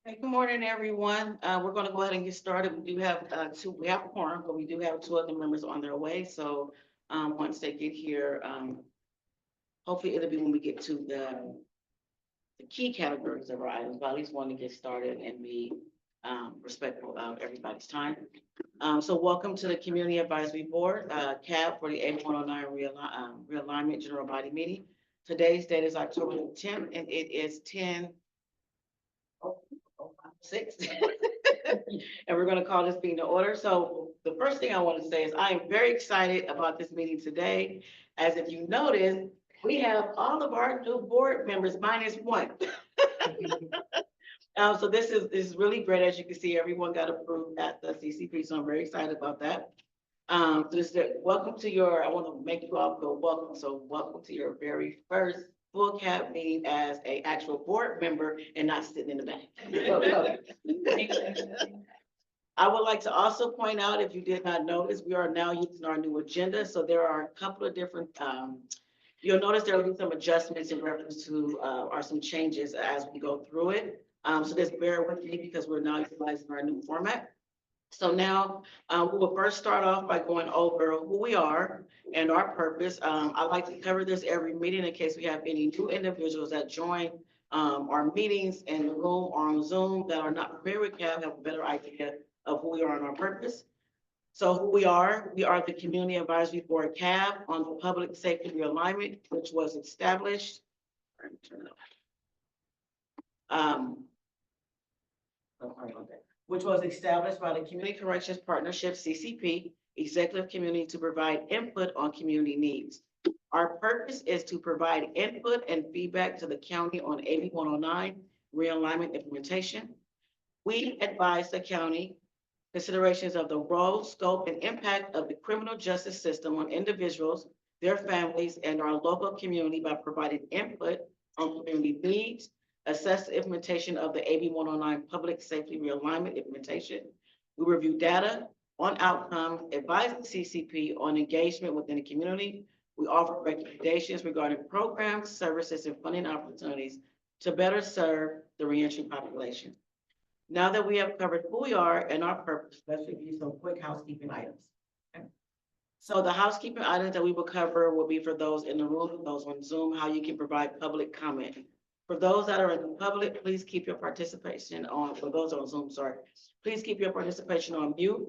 Hey, good morning, everyone. We're going to go ahead and get started. We do have we have a quorum, but we do have two other members on their way. So once they get here, hopefully it'll be when we get to the key categories of our items, but at least want to get started and be respectful of everybody's time. So welcome to the Community Advisory Board, CAB, for the AB 109 realignment general body meeting. Today's date is October 10th, and it is 10:06. And we're going to call this meeting to order. So the first thing I want to say is I am very excited about this meeting today. As if you noticed, we have all of our new board members minus one. So this is really great. As you can see, everyone got approved at the CCP, so I'm very excited about that. Welcome to your, I want to make you all feel welcome. So welcome to your very first full CAB meeting as a actual board member and not sitting in the back. I would like to also point out, if you did not notice, we are now using our new agenda. So there are a couple of different, you'll notice there will be some adjustments in reference to, or some changes as we go through it. So just bear with me because we're now utilizing our new format. So now we will first start off by going over who we are and our purpose. I like to cover this every meeting in case we have any new individuals that join our meetings in the room or on Zoom that are not familiar with CAB, have a better idea of who we are and our purpose. So who we are the Community Advisory Board CAB on the Public Safety Realignment, which was established. Which was established by the Community Corrections Partnership, CCP, Executive Community to provide input on community needs. Our purpose is to provide input and feedback to the county on AB 109 realignment implementation. We advise the county considerations of the role, scope, and impact of the criminal justice system on individuals, their families, and our local community by providing input on community needs, assess the implementation of the AB 109 Public Safety Realignment implementation. We review data on outcomes, advise the CCP on engagement within the community. We offer recommendations regarding programs, services, and funding opportunities to better serve the reentry population. Now that we have covered who we are and our purpose, let's review some quick housekeeping items. Okay. So the housekeeping items that we will cover will be for those in the room, those on Zoom, how you can provide public comment. For those that are in the public, please keep your participation on, for those on Zoom, sorry, please keep your participation on mute.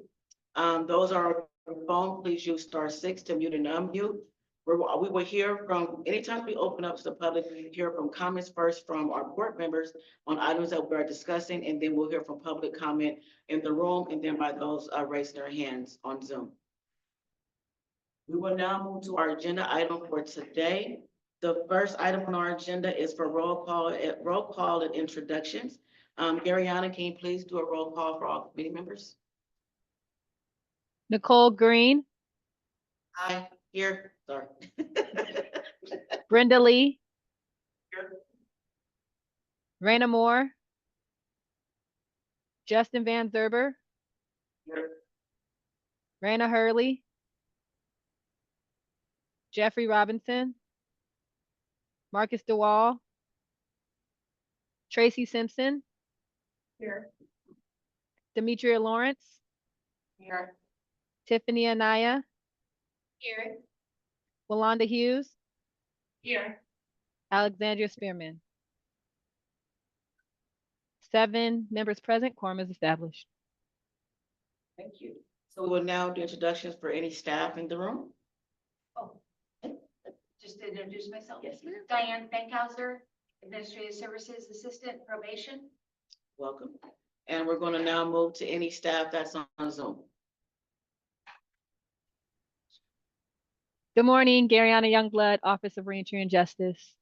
Those are on phone, please use *6 to mute and unmute. We will hear from, anytime we open up to the public, we hear from comments first from our board members on items that we're discussing, and then we'll hear from public comment in the room, and then by those raising their hands on Zoom. We will now move to our agenda item for today. The first item on our agenda is for roll call and introductions. Garyana, can you please do a roll call for all committee members? Nicole Green. Aye. Here, sorry. Brenda Lee. Here. Raina Moore. Justin Van Zerber. Here. Raina Hurley. Jeffrey Robinson. Marcus DeWall. Tracy Simpson. Here. Demetria Lawrence. Here. Tiffany Anaya. Here. Walanda Hughes. Here. Alexandria Spearman. 7 members present, quorum is established. Thank you. So we will now do introductions for any staff in the room. Oh, just to introduce myself. Yes, ma'am. Diane Bankhauser, Administrative Services Assistant, Probation. Welcome. And we're going to now move to any staff that's on Zoom. Good morning, Garyana Youngblood, Office of Reentry and Justice.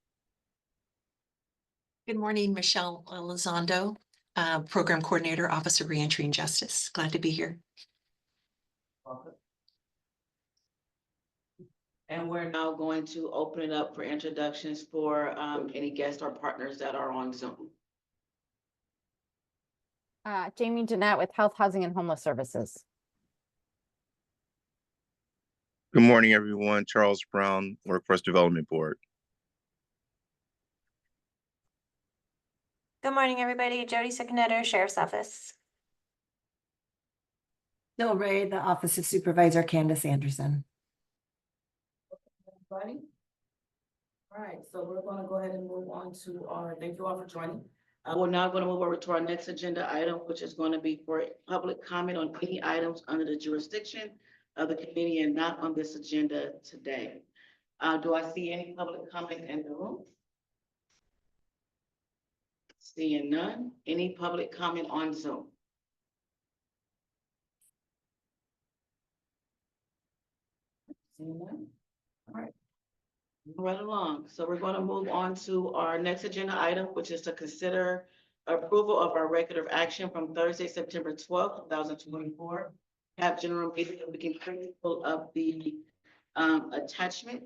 Good morning, Michelle Elizondo, Program Coordinator, Office of Reentry and Justice. Glad to be here. Welcome. And we're now going to open it up for introductions for any guests or partners that are on Zoom. Jamie Jeanette with Health, Housing, and Homeless Services. Good morning, everyone. Charles Brown, Workforce Development Board. Good morning, everybody. Jody Siconetter, Sheriff's Office. Bill Ray, the Office of Supervisor Candace Anderson. Everybody? All right, so we're gonna go ahead and move on to thank you all for joining. We're now gonna move over to our next agenda item, which is gonna be for public comment on any items under the jurisdiction of the committee and not on this agenda today. Do I see any public comment in the room? Seeing none. Any public comment on Zoom? Seeing none. All right. Right along. So we're going to move on to our next agenda item, which is to consider approval of our record of action from Thursday, September 12th, 2024. Have general meeting, we can quickly pull up the attachment.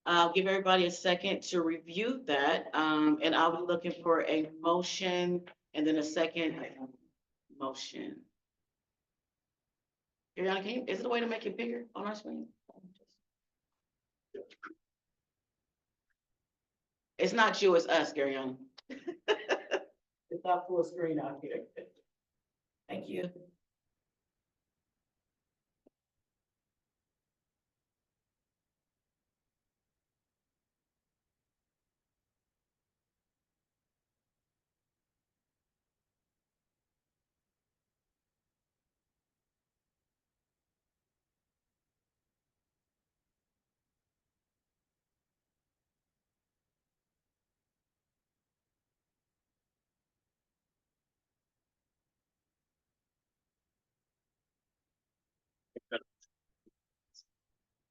I'll give everybody a second to review that, and I'll be looking for a motion and then a second motion. Ariana, is it a way to make it bigger on our screen? It's not you, it's us, Ariana. It's not full screen out here. Thank you.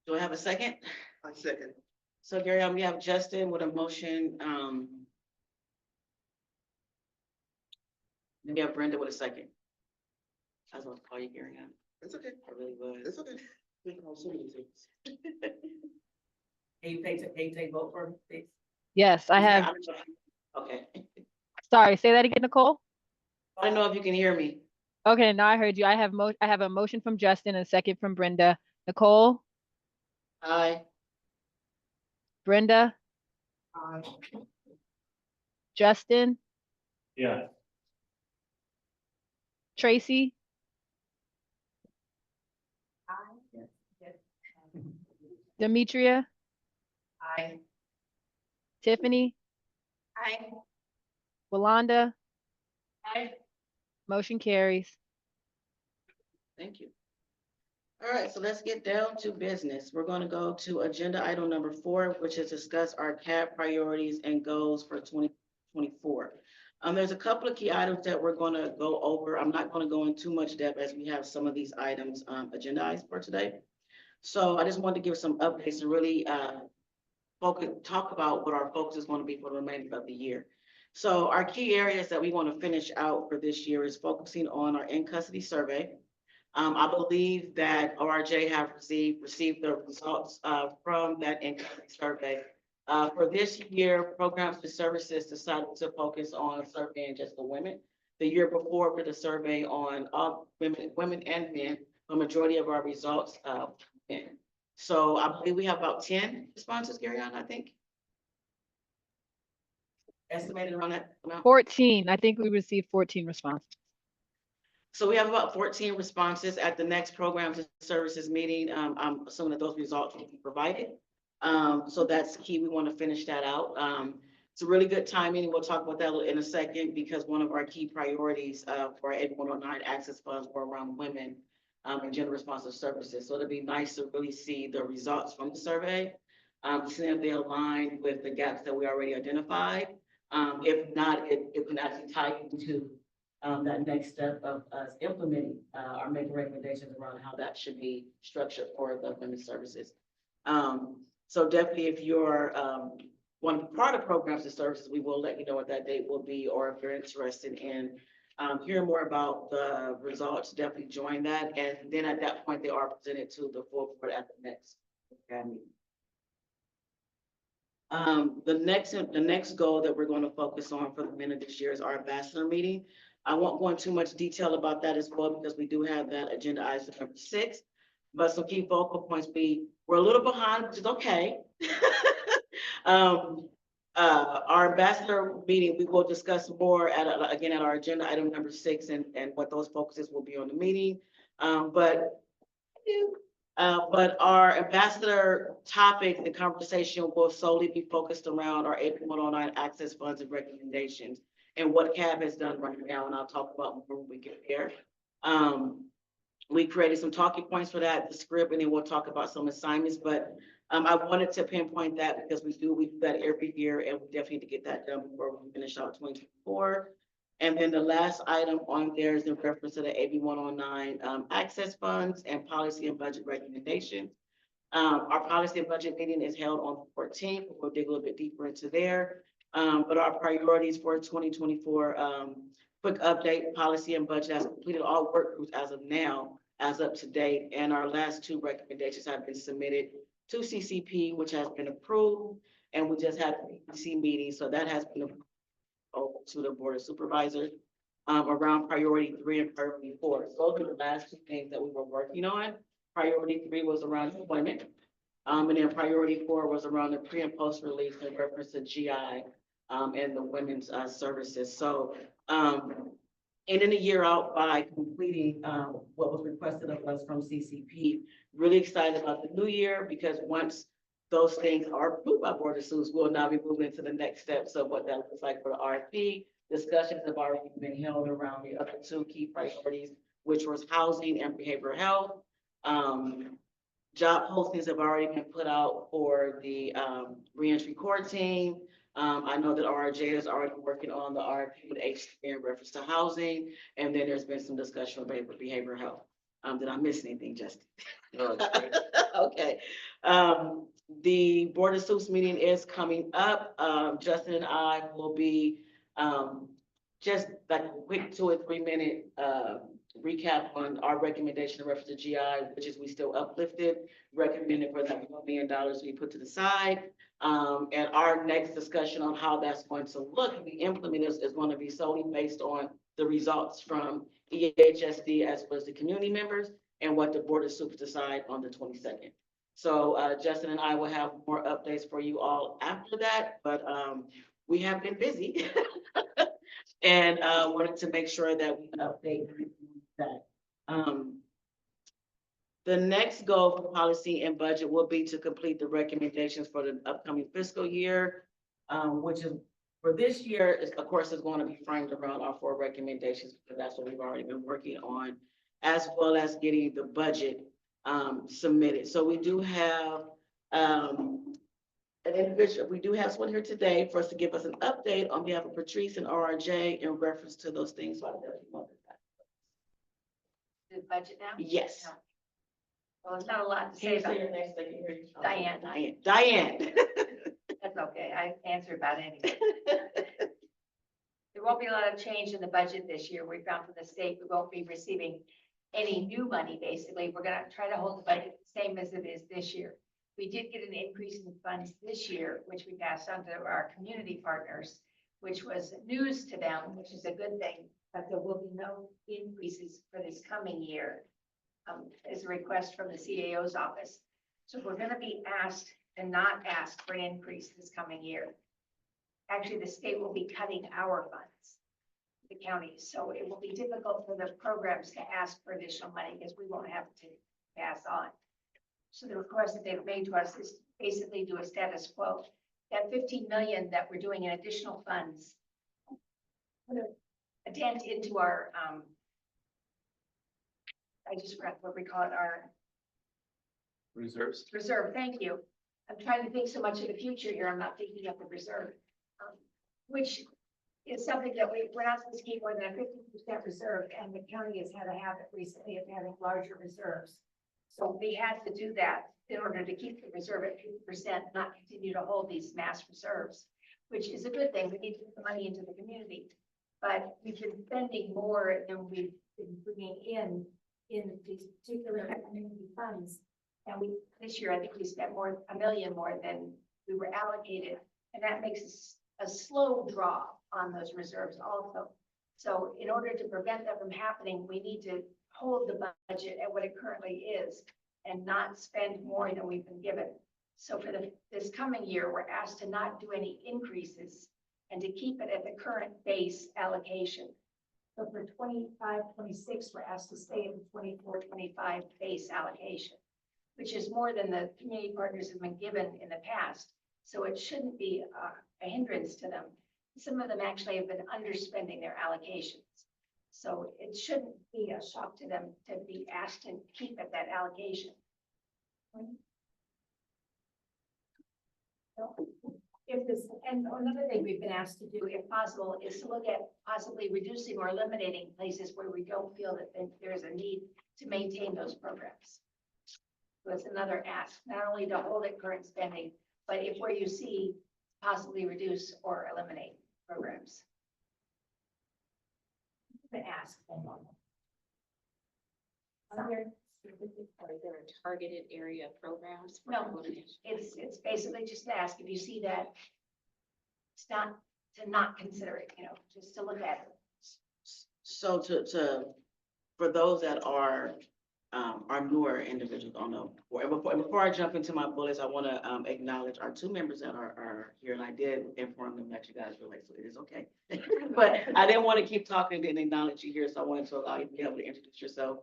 Do I have a second? I second. So Gary, we have Justin with a motion, then we have Brenda with a second. I was gonna call you Gary. It's okay. I really was. It's okay. Can you take vote for me, please? Yes, I have, Okay. sorry, say that again, Nicole. I don't know if you can hear me. Okay, now I heard you. I have a motion from Justin and a second from Brenda. Nicole, Aye. Brenda, Justin, Yeah. Tracy, Demetria, Aye. Tiffany, Aye. Walanda, Aye. motion carries. Thank you. All right, so let's get down to business. We're going to go to agenda item number 4, which is discuss our CAP priorities and goals for 2024. There's a couple of key items that we're going to go over. I'm not going to go in too much depth as we have some of these items agendized for today. So I just wanted to give some updates and really talk about what our focus is going to be for the remainder of the year. So our key areas that we want to finish out for this year is focusing on our in-custody survey. I believe that ORJ have received the results from that in-custody survey. For this year, programs and services decided to focus on surveying just the women. The year before, with a survey on all women and men, the majority of our results men. So I believe we have about 10 responses, Gary, I think. Estimated around that amount. 14, I think we received 14 responses. So we have about 14 responses at the next programs and services meeting. I'm assuming that those results will be provided. So that's key. We want to finish that out. It's a really good timing. We'll talk about that in a second because one of our key priorities for our 8109 access funds were around women and gender responsive services. So it'd be nice to really see the results from the survey, see if they align with the gaps that we already identified. If not, it can actually tie into that next step of us implementing or making recommendations around how that should be structured for the women's services. So definitely if you're one part of programs and services, we will let you know what that date will be, or if you're interested in hearing more about the results, definitely join that. And then at that point, they are presented to the full board at the next meeting. The next goal that we're going to focus on for the end of this year is our ambassador meeting. I won't go into much detail about that as well because we do have that agenda item number 6. But some key focal points we're a little behind, which is okay. Our ambassador meeting, we will discuss more again, at our agenda item number 6 and what those focuses will be on the meeting. But our ambassador topic, the conversation will solely be focused around our AB 109 access funds and recommendations and what CAB has done right now, and I'll talk about more when we get there. We created some talking points for that, the script, and then we'll talk about some assignments, but I wanted to pinpoint that because we do that every year, and we definitely need to get that done before we finish out 2024. And then the last item on there is in reference to the AB 109 access funds and policy and budget recommendations. Our policy and budget meeting is held on the 14th. We'll dig a little bit deeper into there. But our priorities for 2024, quick update, policy and budget has completed all work groups as of now, as up to date. And our last 2 recommendations have been submitted to CCP, which has been approved. And we just had the EPC meeting, so that has been approved over to the Board of Supervisors around priority 3 and priority 4. So those are the last 2 things that we were working on. Priority 3 was around employment. And then priority 4 was around the pre and post release in reference to GI and the women's services. So ending the year out by completing what was requested of us from CCP. Really excited about the new year because once those things are approved by Board of Suits, we'll now be moving into the next steps of what that looks like for the RFP. Discussions have already been held around the other 2 key priorities, which was housing and behavioral health. Job postings have already been put out for the reentry court team. I know that RJ is already working on the RFP with HCA in reference to housing, and then there's been some discussion about behavioral health. Did I miss anything, Justin? No, that's great. Okay. The Board of Suits meeting is coming up. Justin and I will be just like a quick 2 or 3 minute recap on our recommendation in reference to GI, which is we still uplifted, recommended for that $1 million we put to the side. And our next discussion on how that's going to look and be implemented is going to be solely based on the results from EHSD as well as the community members and what the Board of Suits decide on the 22nd. So Justin and I will have more updates for you all after that, but we have been busy and wanted to make sure that we update that. The next goal for policy and budget will be to complete the recommendations for the upcoming fiscal year, which is for this year, of course, is going to be framed around our 4 recommendations, because that's what we've already been working on, as well as getting the budget submitted. So we do have an individual, we do have someone here today for us to give us an update on behalf of Patrice and RJ in reference to those things. The budget now? Yes. Well, there's not a lot to Can say you about say your it. name so they can hear you? Diane. Diane. That's okay. I answered about anything. There won't be a lot of change in the budget this year. We found from the state, we won't be receiving any new money, basically. We're gonna try to hold the budget the same as it is this year. We did get an increase in funds this year, which we passed on to our community partners, which was news to them, which is a good thing, but there will be no increases for this coming year. Is a request from the CAO's office. So we're gonna be asked and not ask for an increase this coming year. Actually, the state will be cutting our funds, the counties, so it will be difficult for the programs to ask for additional money because we won't have to pass on. So the request that they've made to us is basically do a status quo. That 15 million that we're doing in additional funds, put a dent into our, I just forgot what we call it, our Reserves. reserve, thank you. I'm trying to think so much of the future here, I'm not thinking of the reserve. Which is something that we're not supposed to keep more than a 50% reserve, and the county has had a habit recently of having larger reserves. So we had to do that in order to keep the reserve at 50%, not continue to hold these mass reserves, which is a good thing. We need to put the money into the community. But we've been spending more than we've been bringing in these particular community funds. And this year, I think we spent $1 million more than we were allocated. And that makes us a slow draw on those reserves also. So in order to prevent that from happening, we need to hold the budget at what it currently is and not spend more than we've been given. So for this coming year, we're asked to not do any increases and to keep it at the current base allocation. So for 25-26, we're asked to stay at the 24-25 base allocation, which is more than the community partners have been given in the past. So it shouldn't be a hindrance to them. Some of them actually have been underspending their allocations. So it shouldn't be a shock to them to be asked to keep at that allocation. If this, and another thing we've been asked to do, if possible, is to look at possibly reducing or eliminating places where we don't feel that there's a need to maintain those programs. So it's another ask, not only to hold at current spending, but if where you see possibly reduce or eliminate programs. The ask. Are there a targeted area of programs? for No, elimination? it's basically just to ask if you see that. It's not to not consider it, you know, just to look at it. So for those that are newer individuals, don't know. Before I jump into my bullets, I want to acknowledge our two members that are here, and I did inform them that you guys were late, so it is okay. But I didn't want to keep talking and acknowledge you here, so I wanted to allow you to be able to introduce yourself,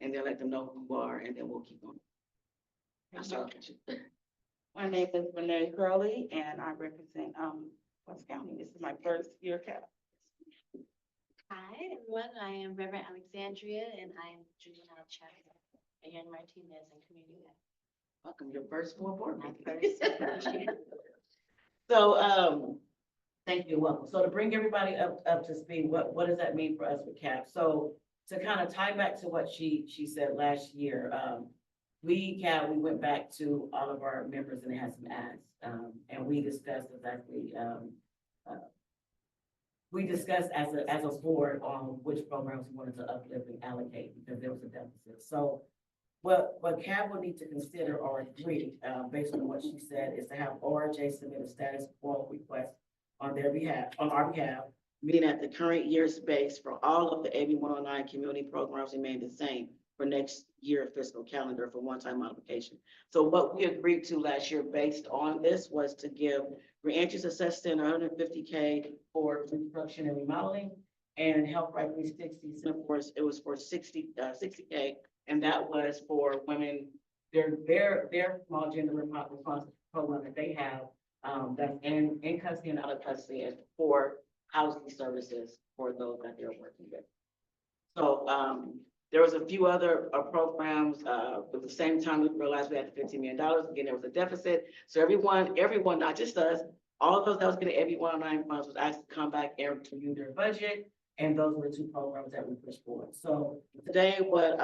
and then let them know who you are, and then we'll keep going. I'll start with you. My name is Renee Curley and I represent West County. This is my first year cap. Hi, everyone. I am Reverend Alexandria and I am juvenile chaplain at Aaron Martinez and Community Life. Welcome, your first full board My meeting. first year. So, thank you, welcome. So to bring everybody up to speed, what does that mean for us with CAP? So to kind of tie back to what she said last year, we went back to all of our members and they had some ads, and we discussed exactly, we discussed as a board on which programs we wanted to uplift and allocate because there was a deficit. So what CAB will need to consider or agree, based on what she said, is to have ORJ submit a status quo request on our behalf, meaning that the current year's base for all of the AB 109 community programs remain the same for next year fiscal calendar for one-time modification. So what we agreed to last year based on this was to give reentry assistant $150K for construction and remodeling, and health right 360, of course, it was for 60K, and that was for women, their small gender response program that they have, that's in custody and out of custody, and for housing services for those that they're working with. So, there was a few other programs, at the same time, we realized we had $15 million, again, there was a deficit. So everyone, not just us, all of those that was getting AB 109 funds was asked to come back and review their budget. And those were the two programs that we pushed forward. So today, what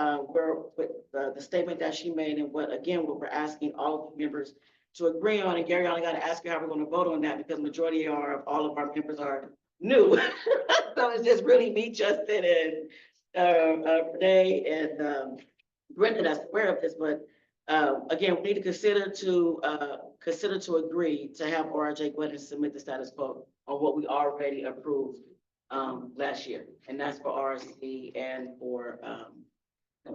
with the statement that she made and what we're asking all of the members to agree on, and Gary, I only got to ask you how we're going to vote on that because majority of all of our members are new. So it's just really me, Justin, and Renee and Brenda that's aware of this, but again, we need to consider to agree to have ORJ go ahead and submit the status quo on what we already approved last year, and that's for RSC and for In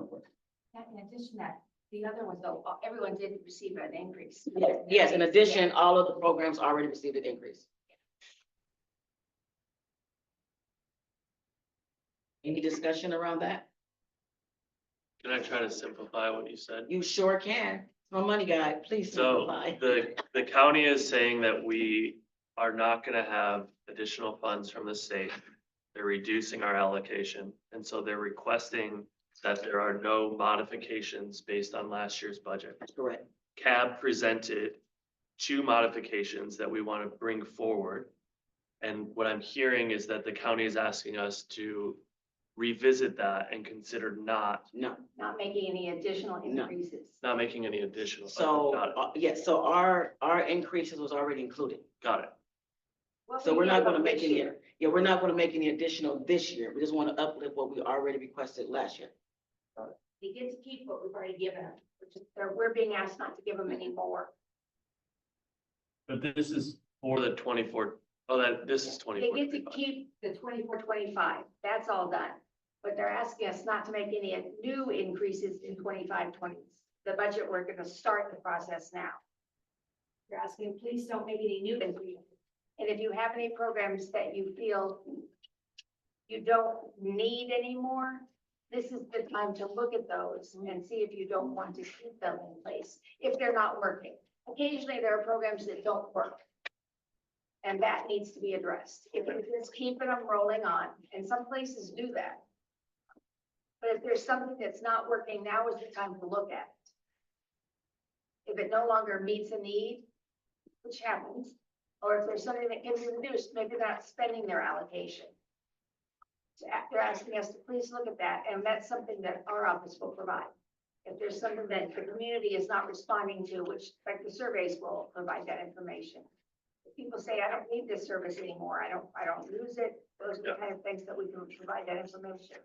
addition to that, the other ones, though, everyone did receive an increase. yes, in addition, all of the programs already received an increase. Any discussion around that? Can I try to simplify what you said? You sure can. It's my money guy, please So simplify. the county is saying that we are not gonna have additional funds from the state. They're reducing our allocation, and so they're requesting that there are no modifications based on last year's budget. Correct. CAB presented 2 modifications that we want to bring forward. And what I'm hearing is that the county is asking us to revisit that and consider not No. Not making any additional increases. making any additional. So, Got it. yes, so our increases was already included. Got it. What So we we're did not gonna about make this any, year. we're not gonna make any additional this year. We just want to uplift what we already requested last year. They get to keep what we've already given them, which is, we're being asked not to give them any more. But this is for the 24, this is They 24. get to keep the 24-25. That's all done. But they're asking us not to make any new increases in 25-20. The budget, we're gonna start the process now. You're asking, please don't make any new increases. And if you have any programs that you feel you don't need anymore, this is the time to look at those and see if you don't want to keep them in place, if they're not working. Occasionally, there are programs that don't work. And that needs to be addressed. If you just keep them rolling on, and some places do that. But if there's something that's not working, now is the time to look at it. If it no longer meets a need, which happens, or if there's something that can be reduced, maybe they're not spending their allocation. So they're asking us to please look at that, and that's something that our office will provide. If there's something that the community is not responding to, which like the surveys will provide that information. If people say, I don't need this service anymore, I don't use it, those are the kind of things that we can provide that information.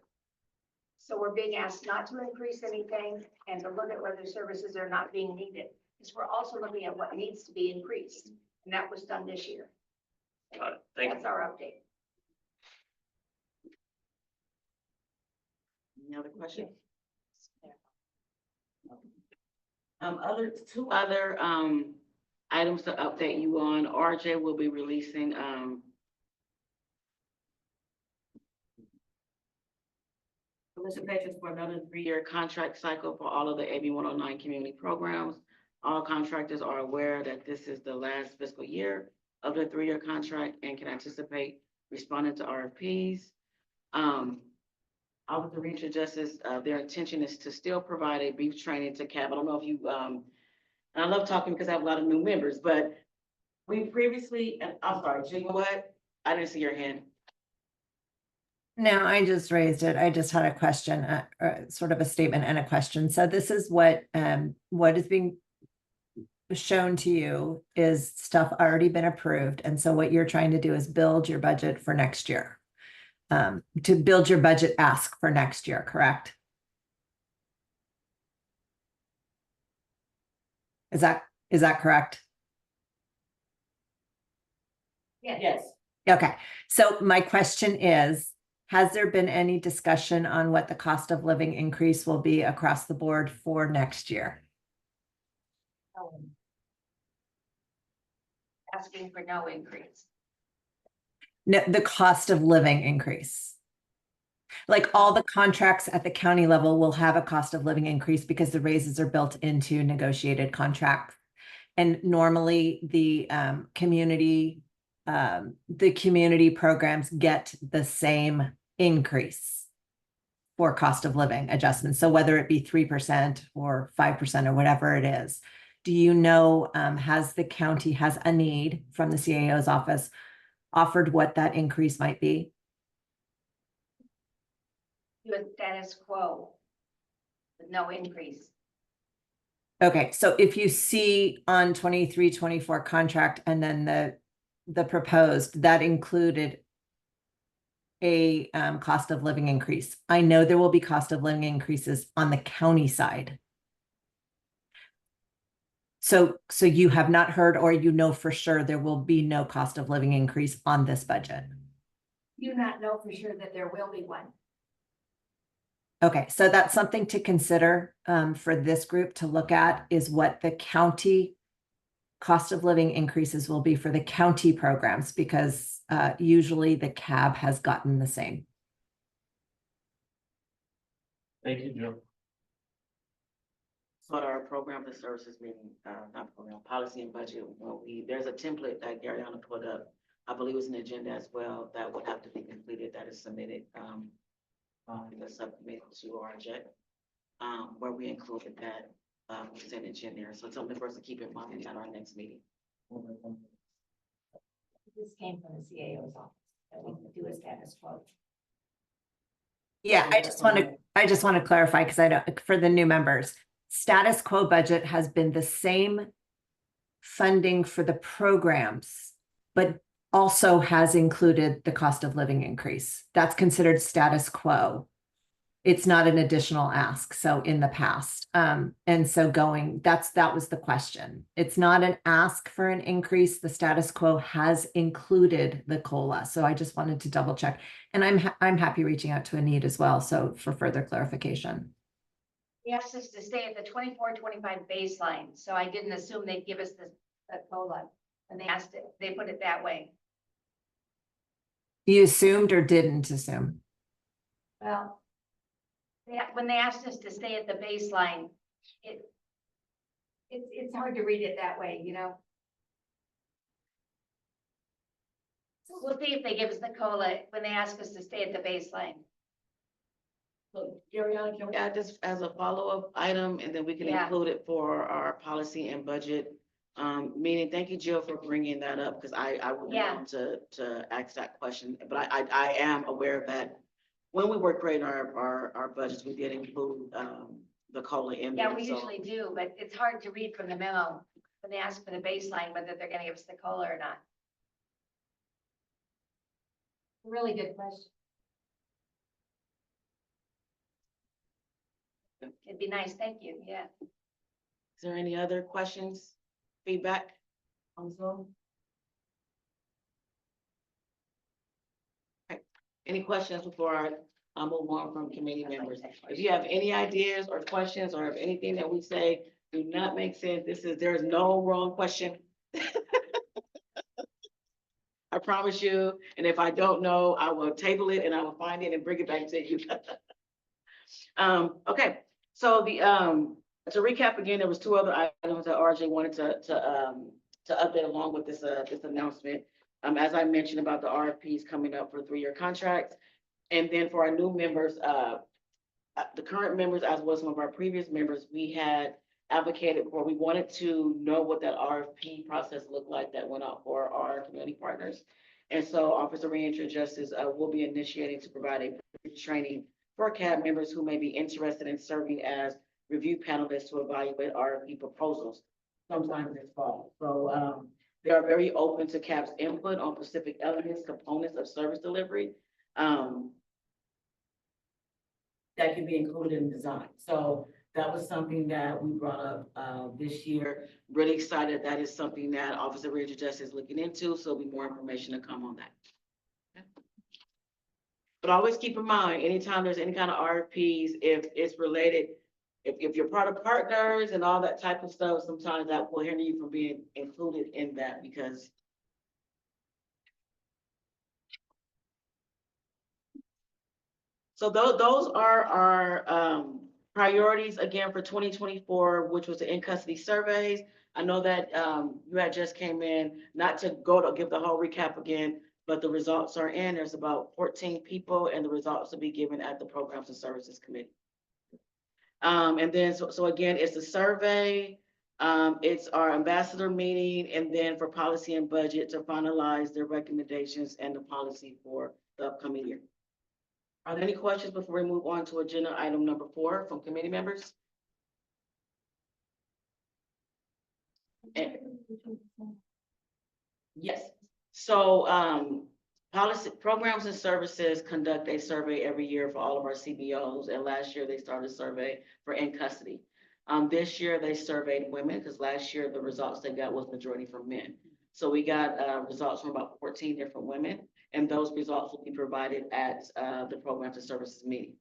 So we're being asked not to increase anything and to look at whether services are not being needed. Because we're also looking at what needs to be increased, and that was done this year. Got it. Thank That's you. our update. Any other questions? Two other items to update you on. RJ will be releasing solicitations for another 3-year contract cycle for all of the AB 109 community programs. All contractors are aware that this is the last fiscal year of the 3-year contract and can anticipate responding to RFPs. Office of Regional Justice, their intention is to still provide a brief training to CAB. I don't know if you, and I love talking because I have a lot of new members, but we previously, and I'm sorry, Jim, what? I didn't see your hand. No, I just raised it. I just had a question, sort of a statement and a question. So this is what is being shown to you is stuff already been approved. And so what you're trying to do is build your budget for next year. To build your budget ask for next year, correct? Is that correct? Yes. Okay, so my question is, has there been any discussion on what the cost of living increase will be across the board for next year? Asking for no increase. No, the cost of living increase. Like all the contracts at the county level will have a cost of living increase because the raises are built into negotiated contracts. And normally the community programs get the same increase for cost of living adjustments. So whether it be 3% or 5% or whatever it is, do you know, has the county has a need from the CAO's office offered what that increase might be? Do a status quo with no increase. Okay, so if you see on 23-24 contract and then the proposed, that included a cost of living increase. I know there will be cost of living increases on the county side. So you have not heard, or you know for sure there will be no cost of living increase on this budget. You not know for sure that there will be one. Okay, so that's something to consider for this group to look at, is what the county cost of living increases will be for the county programs, because usually the CAB has gotten the same. Thank you, Joe. So at our program and services meeting, not program, policy and budget, there's a template that Garyana put up. I believe it's an agenda as well that would have to be completed, that is submitted in the subcommittee to RJ, where we included that percentage in there. So it's something for us to keep in mind at our next meeting. This came from the CAO's office, that we can do a status quo. Yeah, I just want to clarify, because I don't, for the new members, status quo budget has been the same funding for the programs, but also has included the cost of living increase. That's considered status quo. It's not an additional ask. So in the past, and so that was the question. It's not an ask for an increase. The status quo has included the COLA. So I just wanted to double check, and I'm happy reaching out to Anita as well. So for further clarification. He asked us to stay at the 24-25 baseline, so I didn't assume they'd give us the the COLA. And they asked it, they put it that way. You assumed or didn't assume? Well, when they asked us to stay at the baseline, it's hard to read it that way, you know? We'll see if they give us the COLA when they ask us to stay at the baseline. So, Ariana, can we add this as a follow-up item, and then we can Yeah. include it for our policy and budget meeting? Thank you, Jill, for bringing that up, because I would Yeah. want to ask that question, but I am aware that when we were creating our budgets, we did include the COLA in there. Yeah, we so- usually do, but it's hard to read from the memo when they ask for the baseline, whether they're gonna give us the COLA or not. Really good question. It'd be nice, thank you, yeah. Is there any other questions, feedback on Zoom? Okay. Any questions before I move on from committee members? If you have any ideas or questions, or if anything that we say do not make sense, there's no wrong question. I promise you, and if I don't know, I will table it and I will find it and bring it back to you. Okay, so to recap again, there was two other items that RJ wanted to update along with this announcement. As I mentioned about the RFPs coming up for 3-year contracts. And then for our new members, the current members, as well as some of our previous members, we had advocated for, we wanted to know what that RFP process looked like that went out for our community partners. And so Office of Reentry Justice will be initiating to provide a training for CAB members who may be interested in serving as review panelists to evaluate RFP proposals sometime this fall. So they are very open to CAB's input on specific elements, components of service delivery that can be included in design. So that was something that we brought up this year. Really excited that is something that Office of Reentry Justice is looking into, so there'll be more information to come on that. Okay. But always keep in mind, anytime there's any kind of RFPs, if it's related, if you're part of partners and all that type of stuff, sometimes that will hinder you from being included in that, because so those are our priorities again for 2024, which was the in-custody surveys. I know that you had just came in, not to give the whole recap again, but the results are in. There's about 14 people, and the results will be given at the Programs and Services Committee. And then, so again, it's the survey, it's our ambassador meeting, and then for policy and budget to finalize their recommendations and the policy for the upcoming year. Are there any questions before we move on to agenda item number 4 from committee members? Yes, so policy, Programs and Services conduct a survey every year for all of our CBOs, and last year they started a survey for in custody. This year they surveyed women, because last year the results they got was majority from men. So we got results from about 14 different women, and those results will be provided at the Programs and Services meeting.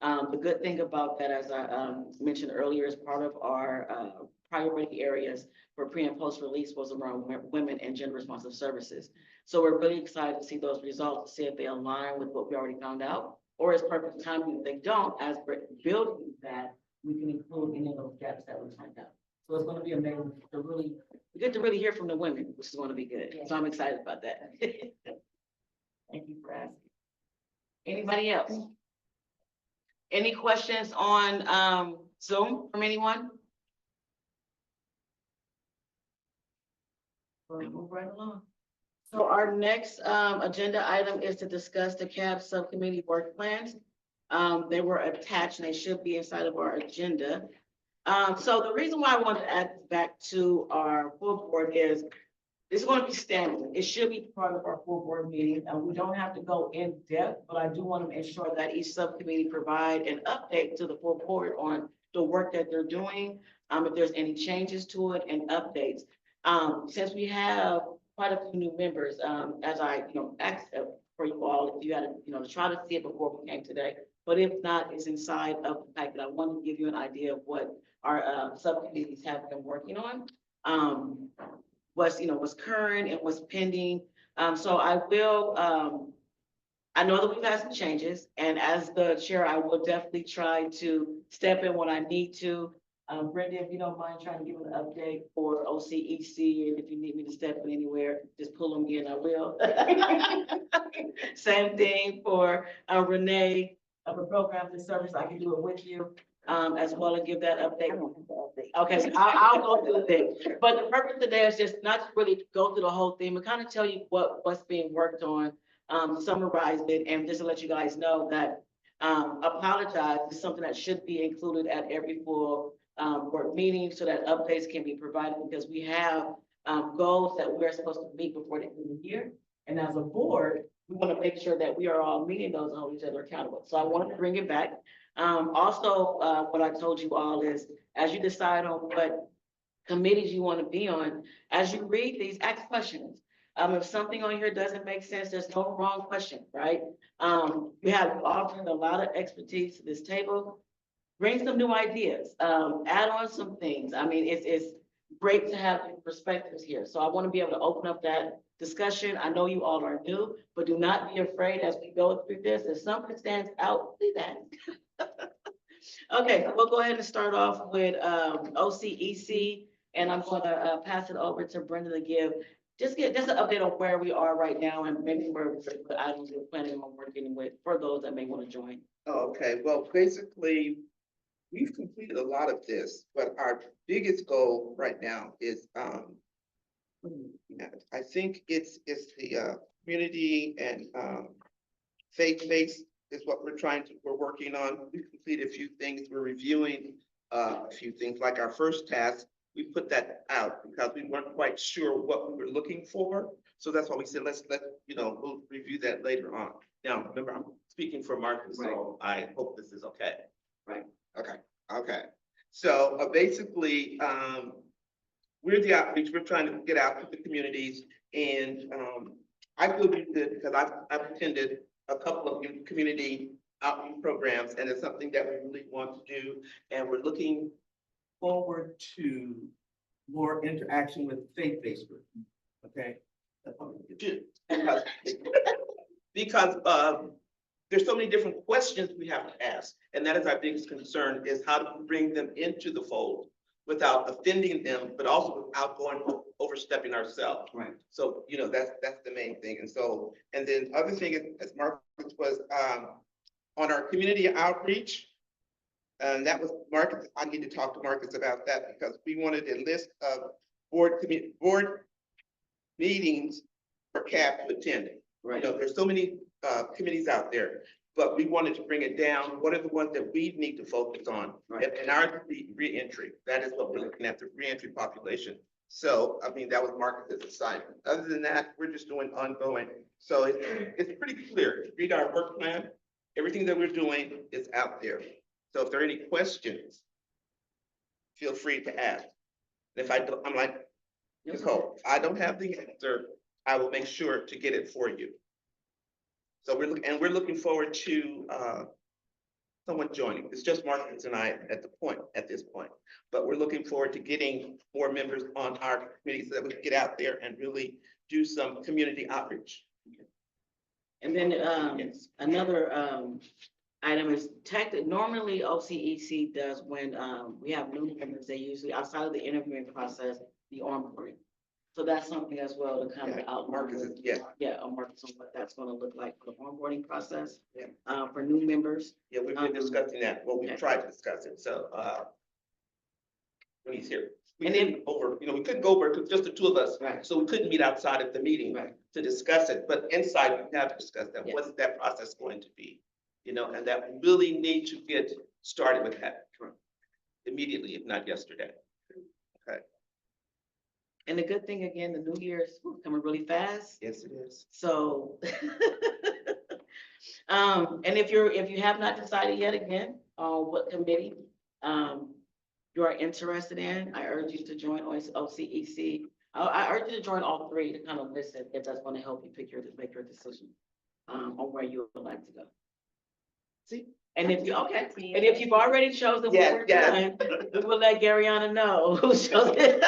The good thing about that, as I mentioned earlier, is part of our priority areas for pre and post release was around women and gender responsive services. So we're really excited to see those results, see if they align with what we already found out, or as perfect timing. If they don't, as we're building that, we can include any of those gaps that we find out. So it's going to be amazing to really, we get to really hear from the women, which is going to be good. So I'm excited about that. Thank you for asking. Anybody else? Any questions on Zoom from anyone? We'll move right along. So our next agenda item is to discuss the CAB subcommittee work plans. They were attached and they should be inside of our agenda. So the reason why I wanted to add this back to our full board is it's going to be standard. It should be part of our full board meeting. We don't have to go in depth, but I do want to ensure that each subcommittee provide an update to the full board on the work that they're doing. If there's any changes to it and updates. Since we have quite a few new members, as I, asked for you all, if you had, to try to see it before we came today, but if not, it's inside of the fact that I want to give you an idea of what our subcommittees have been working on. what's current and what's pending. So I will, I know that we've had some changes, and as the chair, I will definitely try to step in when I need to. Brenda, if you don't mind trying to give an update for OCEC, and if you need me to step in anywhere, just pull me in, I will. Same thing for Renee, for programs and service, I can do it with you, as well, and give that update. Okay, so I'll go through the thing, but the purpose today is just not to really go through the whole thing, but kind of tell you what's being worked on, summarize it, and just to let you guys know that, apologize is something that should be included at every full, board meeting, so that updates can be provided, because we have, goals that we're supposed to meet before the end of the year. And as a board, we want to make sure that we are all meeting those and hold each other accountable. So I wanted to bring it back. Also, what I told you all is, as you decide on what committees you want to be on, as you read these, ask questions. If something on here doesn't make sense, there's no wrong question, right? We have offered a lot of expertise to this table. Bring some new ideas, add on some things. I mean, it's great to have perspectives here. So I want to be able to open up that discussion. I know you all are new, but do not be afraid as we go through this. If something stands out, please ask. Okay, so we'll go ahead and start off with OCEC, and I'm gonna pass it over to Brenda to give just an update on where we are right now, and maybe where the items we're planning on working with for those that may want to join. Okay, well, basically, we've completed a lot of this, but our biggest goal right now is, I think it's the community and faith-based is what we're working on. We've completed a few things. We're reviewing a few things. Like our first task, we put that out because we weren't quite sure what we were looking for. So that's why we said, we'll review that later on. Now, remember, I'm speaking for Marcus, so I hope this is okay. Right. Okay. So basically, we're the outreach. We're trying to get out to the communities, and I feel good because I've attended a couple of community outreach programs, and it's something that we really want to do, and we're looking forward to more interaction with faith-based groups. Okay, that's what we do because there's so many different questions we have to ask, and that is our biggest concern: is how to bring them into the fold without offending them, but also without overstepping ourselves. Right. So, that's the main thing. And then other thing is, as Marcus was on our community outreach, and that was Marcus. I need to talk to Marcus about that because we wanted a list of board meetings for CAP to attend. Right. There's so many committees out there, but we wanted to bring it down. What are the ones that we need to focus on? Right. And our reentry, that is what we're looking at, the reentry population. So, that was Marcus's assignment. Other than that, we're just doing ongoing. So it's pretty clear. Read our work plan. Everything that we're doing is out there. So if there are any questions, feel free to ask. And if I don't, I'm like, just hope I don't have the answer, I will make sure to get it for you. So we're looking forward to someone joining. It's just Marcus and I at this point, but we're looking forward to getting more members on our committee so that we can get out there and really do some community outreach. And then Yes. another item is normally OCEC does when we have new members, they usually outside of the interviewing process, the onboarding. So that's something as well to kind of outline. Marcus is, yeah. Yeah, on Marcus on what that's gonna look like for the onboarding process. Yeah. For new members. Yeah, we've been discussing that. Well, we've Okay. tried to discuss it, so when he's here. We And couldn't go over, we couldn't go over because just the two of us. Right. So we couldn't meet outside of the meeting Right. to discuss it, but inside we have discussed that. Yes. What is that process going to be? And that we really need to get started with that immediately, if not yesterday. Okay. And the good thing, again, the new year is coming really fast. Yes, it is. So, and if you have not decided yet again, on what committee, you are interested in, I urge you to join OCEC. I urge you to join all three to kind of listen if that's going to help you make your decision, on where you would like to go. See? And if you've already chosen, Yes, yes. we will let Garyana know who chose it.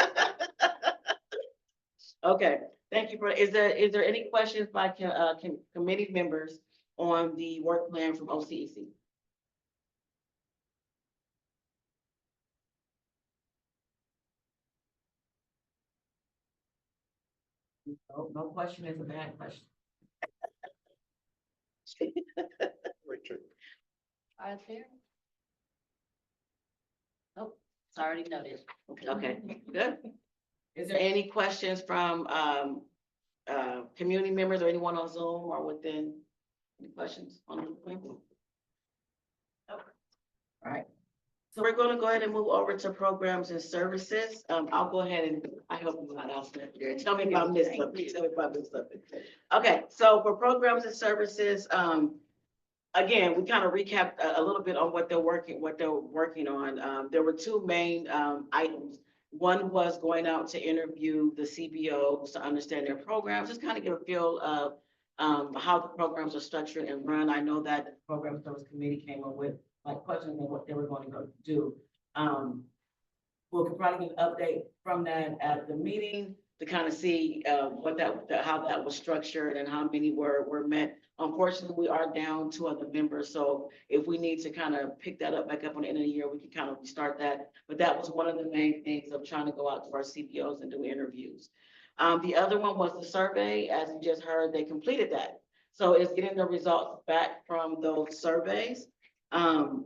Okay, thank you for, is there any questions by committee members on the work plan from OCEC? No question is a bad question. Richard. Are there? Oh, it's already noted. Okay, good. Is there any questions from, community members or anyone on Zoom or within? Any questions on the plan? All right. So we're gonna go ahead and move over to programs and services. I'll go ahead and, I hope I'm not out there. Tell me if I missed something. Tell me if I missed something. Okay, so for programs and services, again, we kind of recapped a little bit on what they're working on. There were two main items. One was going out to interview the CBOs to understand their programs, just kind of get a feel of how the programs are structured and run. I know that the Program Service Committee came up with like questions on what they were going to go do. We'll probably get an update from that at the meeting to kind of see how that was structured and how many were met. Unfortunately, we are down 2 other members, so if we need to kind of pick that up back up on the end of the year, we can kind of restart that. But that was one of the main things of trying to go out to our CPOs and do interviews. The other one was the survey. As you just heard, they completed that. So it's getting the results back from those surveys. And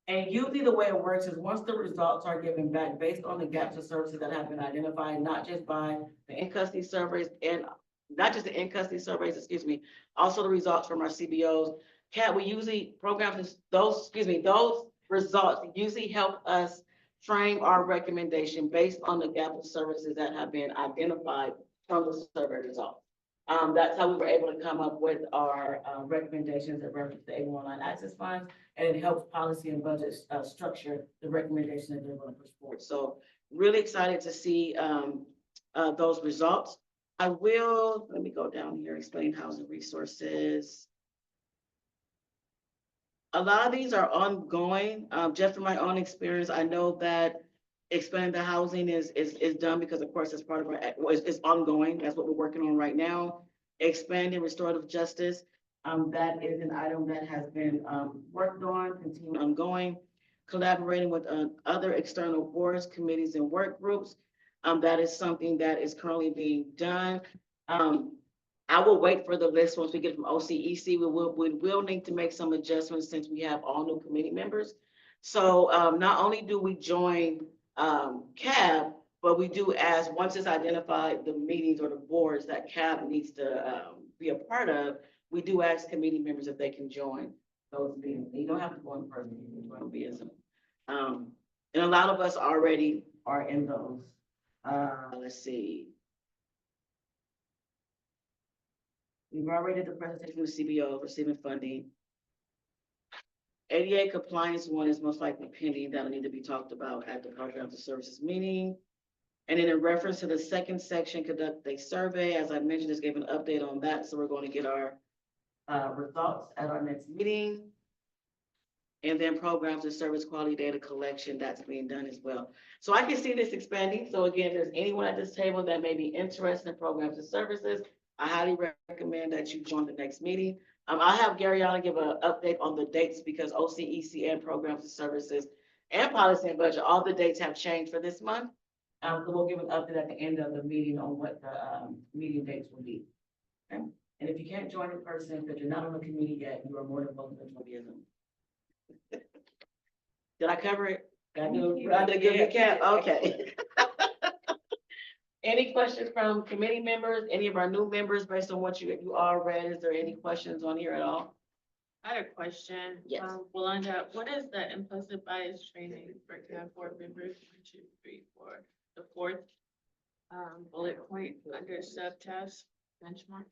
usually the way it works is once the results are given back based on the gaps of services that have been identified, not just by the in-custody surveys and not just the in-custody surveys, excuse me, also the results from our CBOs. We usually those results usually help us frame our recommendation based on the gap of services that have been identified from the survey results. That's how we were able to come up with our recommendations that reference the A1 access funds, and it helps policy and budget structure the recommendation that they're going to push forward. So really excited to see those results. Let me go down here, explain housing resources. A lot of these are ongoing. Just from my own experience, I know that expanding the housing is done because of course it's part of it's ongoing. That's what we're working on right now. Expanding restorative justice. That is an item that has been worked on, continuing ongoing. Collaborating with other external boards, committees, and work groups. That is something that is currently being done. I will wait for the list once we get from OCEC. We will need to make some adjustments since we have all new committee members. So not only do we join CAB, but we do once it's identified the meetings or the boards that CAB needs to be a part of, we do ask committee members if they can join those meetings. You don't have to go in person, you can join via Zoom. And a lot of us already are in those. Let's see. We've already did the presentation with CBO receiving funding. ADA compliance one is most likely pending. That'll need to be talked about at the Programs and Services meeting. And then in reference to the second section, conduct a survey. As I mentioned, just gave an update on that. So we're going to get our results at our next meeting. And then programs and service quality data collection, that's being done as well. So I can see this expanding. So again, if there's anyone at this table that may be interested in programs and services, I highly recommend that you join the next meeting. I'll have Garyana give an update on the dates because OCEC and programs and services and policy and budget, all the dates have changed for this month. So we'll give an update at the end of the meeting on what the meeting dates will be. Okay? And if you can't join in person because you're not on the committee yet, you are more than welcome to join via Zoom. Did I cover it? I did a good recap. Okay. Any questions from committee members, any of our new members based on what you all read? Is there any questions on here at all? I had a question. Yes. Wanda, what is the implicit bias training for CAB board members? 1, 2, 3, 4, the fourth bullet point under subtask benchmark?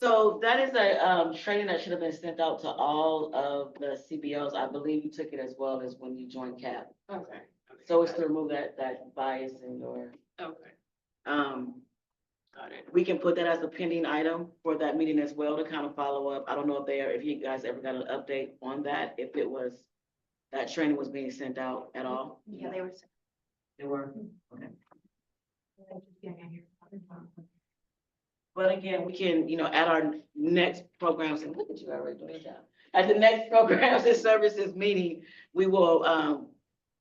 So that is a training that should have been sent out to all of the CBOs. I believe you took it as well as when you joined CAB. Okay. So it's to remove that bias in your. Okay. Got it. We can put that as a pending item for that meeting as well to kind of follow up. I don't know if you guys ever got an update on that, if that training was being sent out at all. Yeah, they were. They were, okay. But again, we can, at our next programs, and look at you already doing that. At the next programs and services meeting, we will,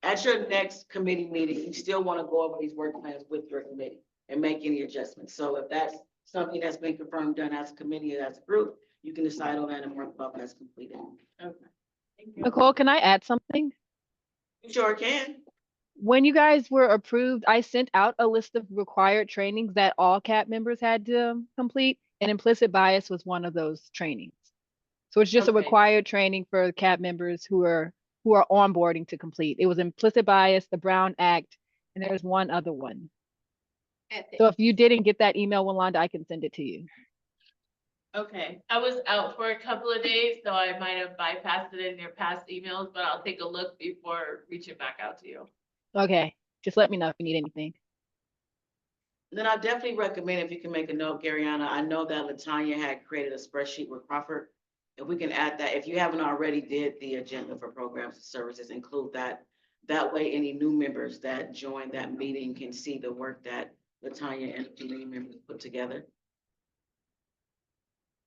at your next committee meeting, you still want to go over these work plans with your committee and make any adjustments. So if that's something that's been confirmed, done as a committee or as a group, you can decide on that and mark it off as completed. Okay. Thank you. Nicole, can I add something? You sure can. When you guys were approved, I sent out a list of required trainings that all CAP members had to complete, and implicit bias was one of those trainings. So it's just a Okay. required training for CAP members who are onboarding to complete. It was implicit bias, the Brown Act, and there's one other one. So if you didn't get that email, Walanda, I can send it to you. Okay, I was out for a couple of days, so I might have bypassed it in your past emails, but I'll take a look before reaching back out to you. Okay, just let me know if you need anything. Then I definitely recommend if you can make a note, Garyana. I know that Latanya had created a spreadsheet with Crawford. If we can add that, if you haven't already did the agenda for programs and services, include that. That way, any new members that join that meeting can see the work that Latanya and the committee members put together.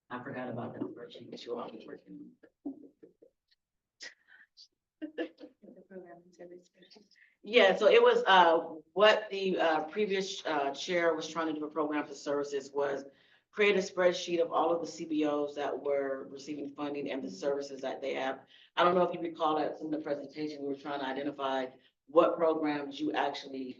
I forgot about that spreadsheet that you all been working on. Yeah, so it was, what the previous chair was trying to do for programs and services was create a spreadsheet of all of the CBOs that were receiving funding and the services that they have. I don't know if you recall that some of the presentation, we were trying to identify what programs you actually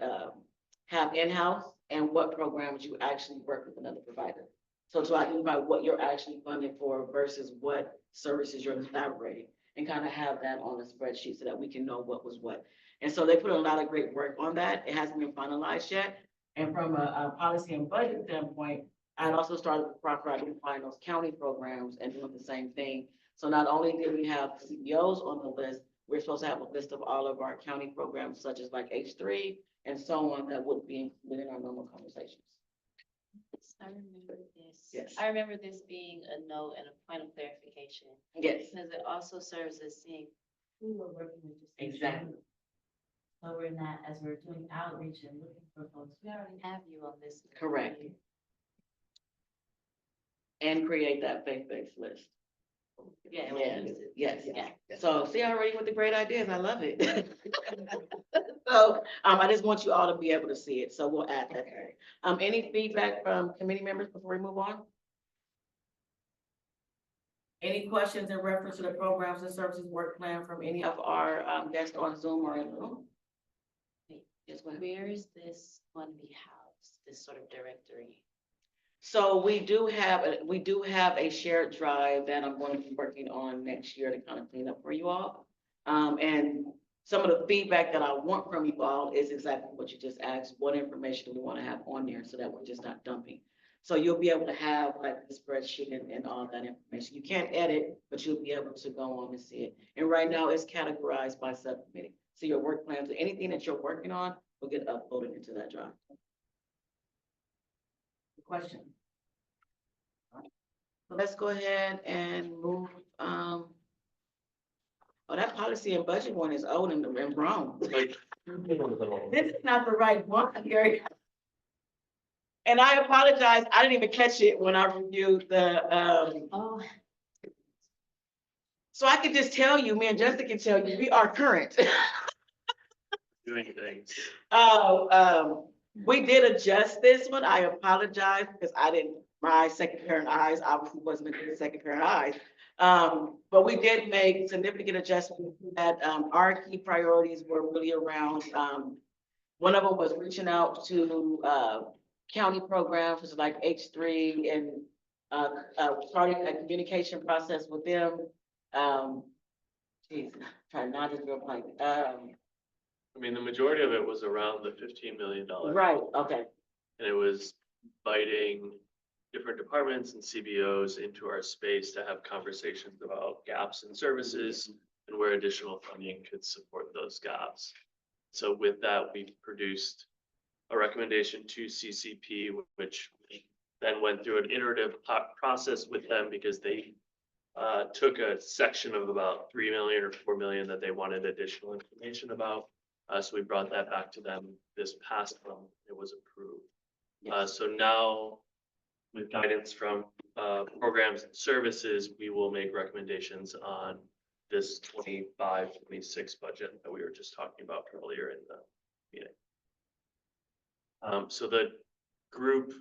have in-house and what programs you actually work with another provider. So to identify what you're actually funding for versus what services you're collaborating, and kind of have that on a spreadsheet so that we can know what was what. And so they put a lot of great work on that. It hasn't been finalized yet. And from a policy and budget standpoint, I also started with proper identifying those county programs and doing the same thing. So not only did we have CEOs on the list, we're supposed to have a list of all of our county programs, such as like H3 and so on, that would be included in our normal conversations. I remember this. Yes. I remember this being a note and a point of clarification. Yes, Because it also serves as seeing who we're working with. just to exactly. So we're not, as we're doing outreach and looking for folks, we already have you on this. list. Correct. And create that faith-based list. Yeah. and we Yeah, use it. yes. Yeah. So see, already with the great ideas, I love it. So, I just want you all to be able to see it, so we'll add that. Any feedback from committee members before we move on? Any questions in reference to the programs and services work plan from any of our, guests on Zoom or in the room? Yes, go ahead. Where is this going to be housed, this sort of directory? So we do have a shared drive that I'm going to be working on next year to kind of clean up for you all. And some of the feedback that I want from you all is exactly what you just asked. What information do we want to have on there so that we're just not dumping? So you'll be able to have like the spreadsheet and all that information. You can't edit, but you'll be able to go on and see it. And right now it's categorized by subcommittee. So your work plans, anything that you're working on will get uploaded into that drive. Question. So let's go ahead and move, oh, that policy and budget one is old and wrong. This is not the right one, Gary. And I apologize, I didn't even catch it when I reviewed the, Oh, so I can just tell you, me and Jessica can tell you, we are current. Doing things. We did adjust this one. I apologize because my second pair of eyes obviously wasn't a good second pair of eyes. But we did make significant adjustments that, our key priorities were really around, one of them was reaching out to, county programs, which is like H3 and, starting a communication process with them. Try not to go blank. I mean, the majority of it was around the $15 million. Right, okay. And it was inviting different departments and CBOs into our space to have conversations about gaps in services and where additional funding could support those gaps. So with that, we produced a recommendation to CCP, which then went through an iterative process with them because they took a section of about 3 million or 4 million that they wanted additional information about. So we brought that back to them this past month. It was approved. So now with guidance from programs and services, we will make recommendations on this 25-26 budget that we were just talking about earlier in the meeting. So the group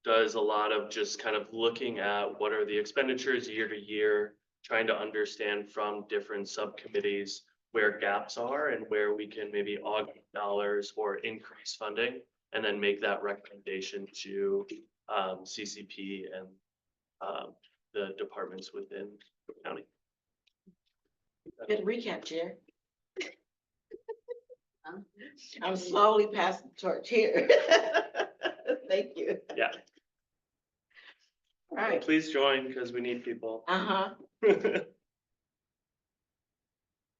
does a lot of just kind of looking at what are the expenditures year to year, trying to understand from different subcommittees where gaps are and where we can maybe augment dollars or increase funding, and then make that recommendation to CCP and the departments within the county. Good recap, Chair. I'm slowly passing the torch here. Thank you. Yeah. All right. Please join because we need people.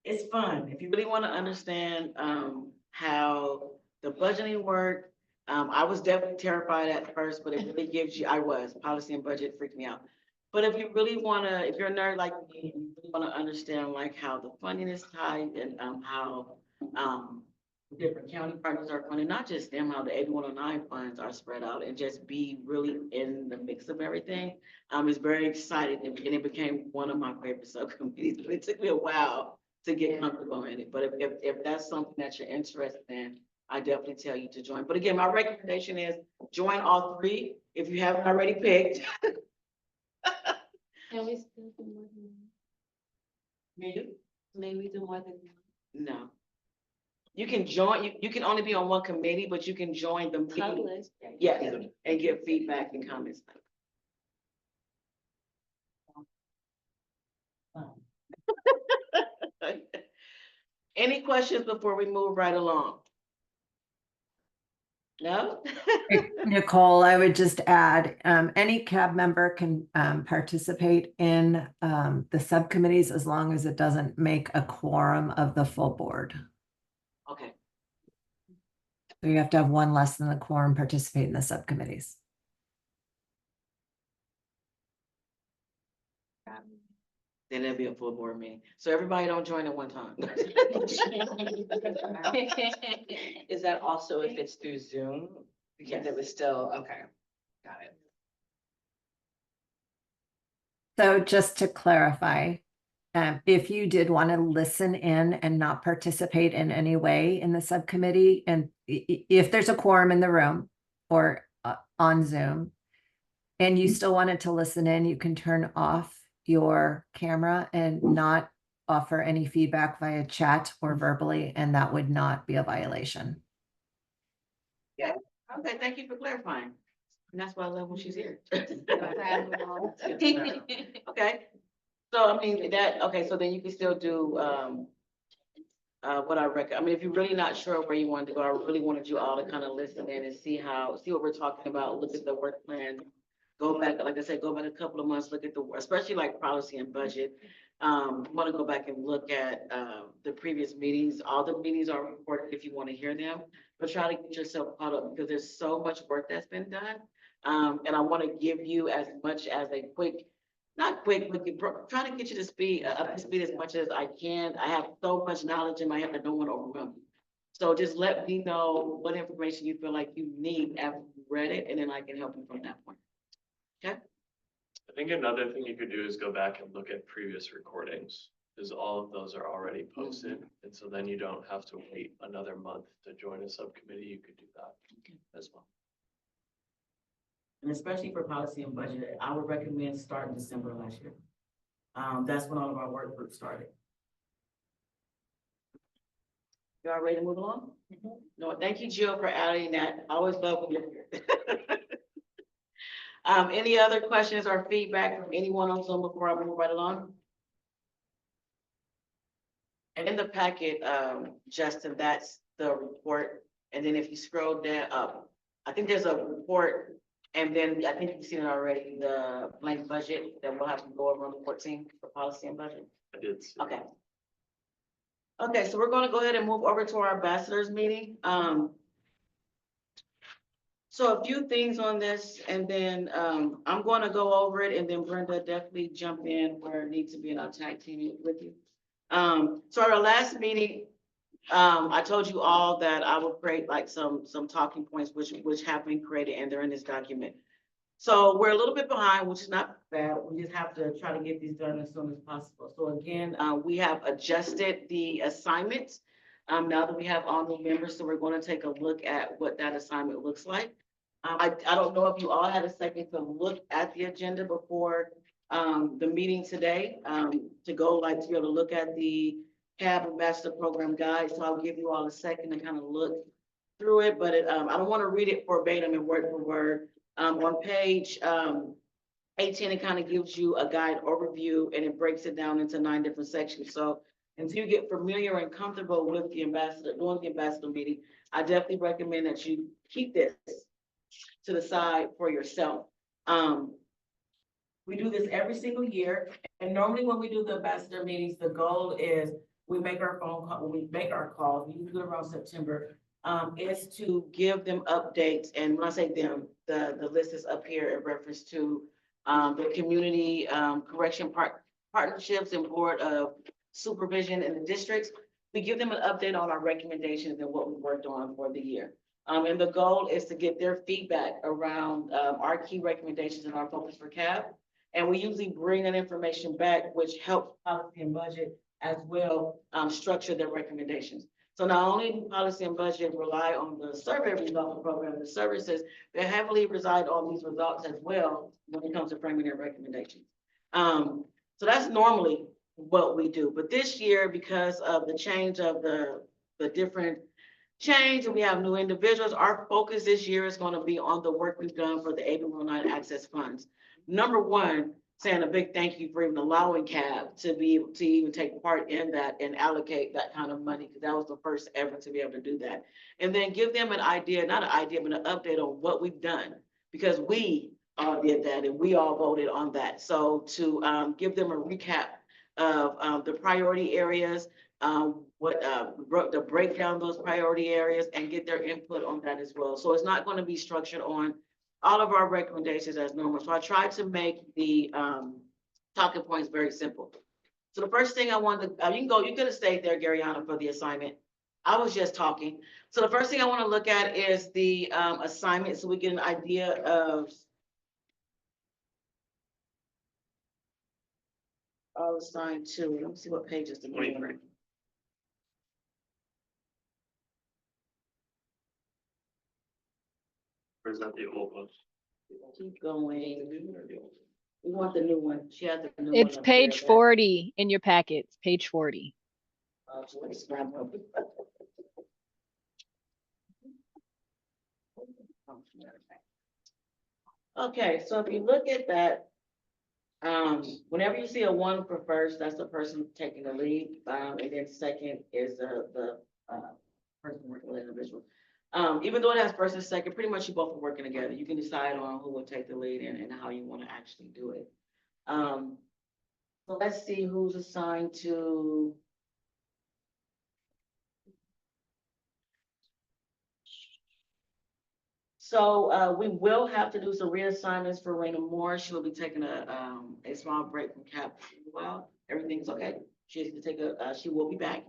It's fun. If you really want to understand how the budgeting worked, I was definitely terrified at first, but it really gives you, policy and budget freaked me out. But if you really want to, if you're a nerd like me, and you really want to understand like how the funding is tied and how different county partners are funding, not just them, how the 8109 funds are spread out, and just be really in the mix of everything. It's very exciting, and it became one of my favorite subcommittees, but it took me a while to get comfortable in it. But if that's something that you're interested in, I definitely tell you to join. But again, my recommendation is join all three if you haven't already picked. Can we still do more than one? Me? May we do more than one? No. You can join, you can only be on one committee, but you can join the meeting. Public. Yes, and give feedback and comments. Any questions before we move right along? No? Nicole, I would just add, any CAB member can participate in the subcommittees as long as it doesn't make a quorum of the full board. Okay. So you have to have one less than the quorum participate in the subcommittees. Then it'll be a full board meeting. So everybody don't join at one time. Is that also if it's through Zoom? Because Yes. it was still, okay, got it. So just to clarify, if you did want to listen in and not participate in any way in the subcommittee, and if there's a quorum in the room or on Zoom, and you still wanted to listen in, you can turn off your camera and not offer any feedback via chat or verbally, and that would not be a violation. Yeah. Okay, thank you for clarifying. And that's why I love when she's here. Okay. So I mean, so then you can still do what I recommend. I mean, if you're really not sure where you want to go, I really wanted you all to kind of listen in and see what we're talking about, look at the work plan. Go back, like I said, go back a couple of months, look at especially like policy and budget. Want to go back and look at the previous meetings. All the meetings are recorded if you want to hear them, but try to get yourself caught up because there's so much work that's been done. And I want to give you as much as a not quick, but try to get you to speed, up to speed as much as I can. I have so much knowledge in my head, I don't want to overwhelm you. So just let me know what information you feel like you need after you read it, and then I can help you from that point. Okay. I think another thing you could do is go back and look at previous recordings, because all of those are already posted. And so then you don't have to wait another month to join a subcommittee. You could do that as well. And especially for policy and budget, I would recommend starting December last year. That's when all of our work groups started. Y'all ready to move along? No, thank you, Jill, for adding that. I always love when you're here. Any other questions or feedback from anyone on Zoom before I move right along? And in the packet, Justin, that's the report. And then if you scroll down up, I think there's a report, and then I think you've seen it already, the blank budget that we'll have to go over on the 14th for policy and budget. I did. See. Okay. Okay, so we're going to go ahead and move over to our ambassadors meeting. So a few things on this, and then I'm going to go over it, and then Brenda definitely jump in where it needs to be, and I'll tag team it with you. So our last meeting, I told you all that I would create like some talking points which have been created and they're in this document. So we're a little bit behind, which is not bad. We just have to try to get these done as soon as possible. So again, we have adjusted the assignments. Now that we have all new members, so we're going to take a look at what that assignment looks like. I don't know if you all had a second to look at the agenda before the meeting today, to go like to be able to look at the CAB Ambassador Program Guide. So I'll give you all a second to kind of look through it, but I don't want to read it verbatim and word for word. On page 18, it kind of gives you a guide overview and it breaks it down into 9 different sections. So until you get familiar and comfortable with the ambassador, doing the ambassador meeting, I definitely recommend that you keep this to the side for yourself. We do this every single year, and normally when we do the ambassador meetings, the goal is we make our phone call, when we make our calls, we usually do it around September, is to give them updates. And when I say them, the list is up here in reference to the community correction partnerships and board of supervision in the districts. We give them an update on our recommendations and what we worked on for the year. And the goal is to get their feedback around our key recommendations and our focus for CAB. And we usually bring that information back, which helps policy and budget as well structure their recommendations. So not only do policy and budget rely on the survey result program, the services, they heavily reside on these results as well when it comes to framing their recommendations. So that's normally what we do. But this year, because of the change of the different change, and we have new individuals, our focus this year is going to be on the work we've done for the AB 109 Access Funds. Number one, saying a big thank you for even allowing CAB to be able to even take part in that and allocate that kind of money, because that was the first ever to be able to do that. And then give them an idea, not an idea, but an update on what we've done, because we all did that and we all voted on that. So to give them a recap of the priority areas, to break down those priority areas and get their input on that as well. So it's not going to be structured on all of our recommendations as normal. So I tried to make the talking points very simple. So the first thing I wanted to, you could have stayed there, Garyana, for the assignment. I was just talking. So the first thing I want to look at is the assignment, so we get an idea of all assigned to. Let me see what page is the 23. Or is that the old one? Keep going. We want the new one. She has the new one. It's up page there. 40 in your packets, page 40. So let me scramble. Okay, so if you look at that, whenever you see a 1 for first, that's the person taking the lead, and then second is the person working with the individual. Even though it has first and second, pretty much you both are working together. You can decide on who will take the lead and how you want to actually do it. So let's see who's assigned to. So we will have to do some reassignments for Raina Moore. She will be taking a small break from CAP for a while. Everything's okay. She has to take she will be back.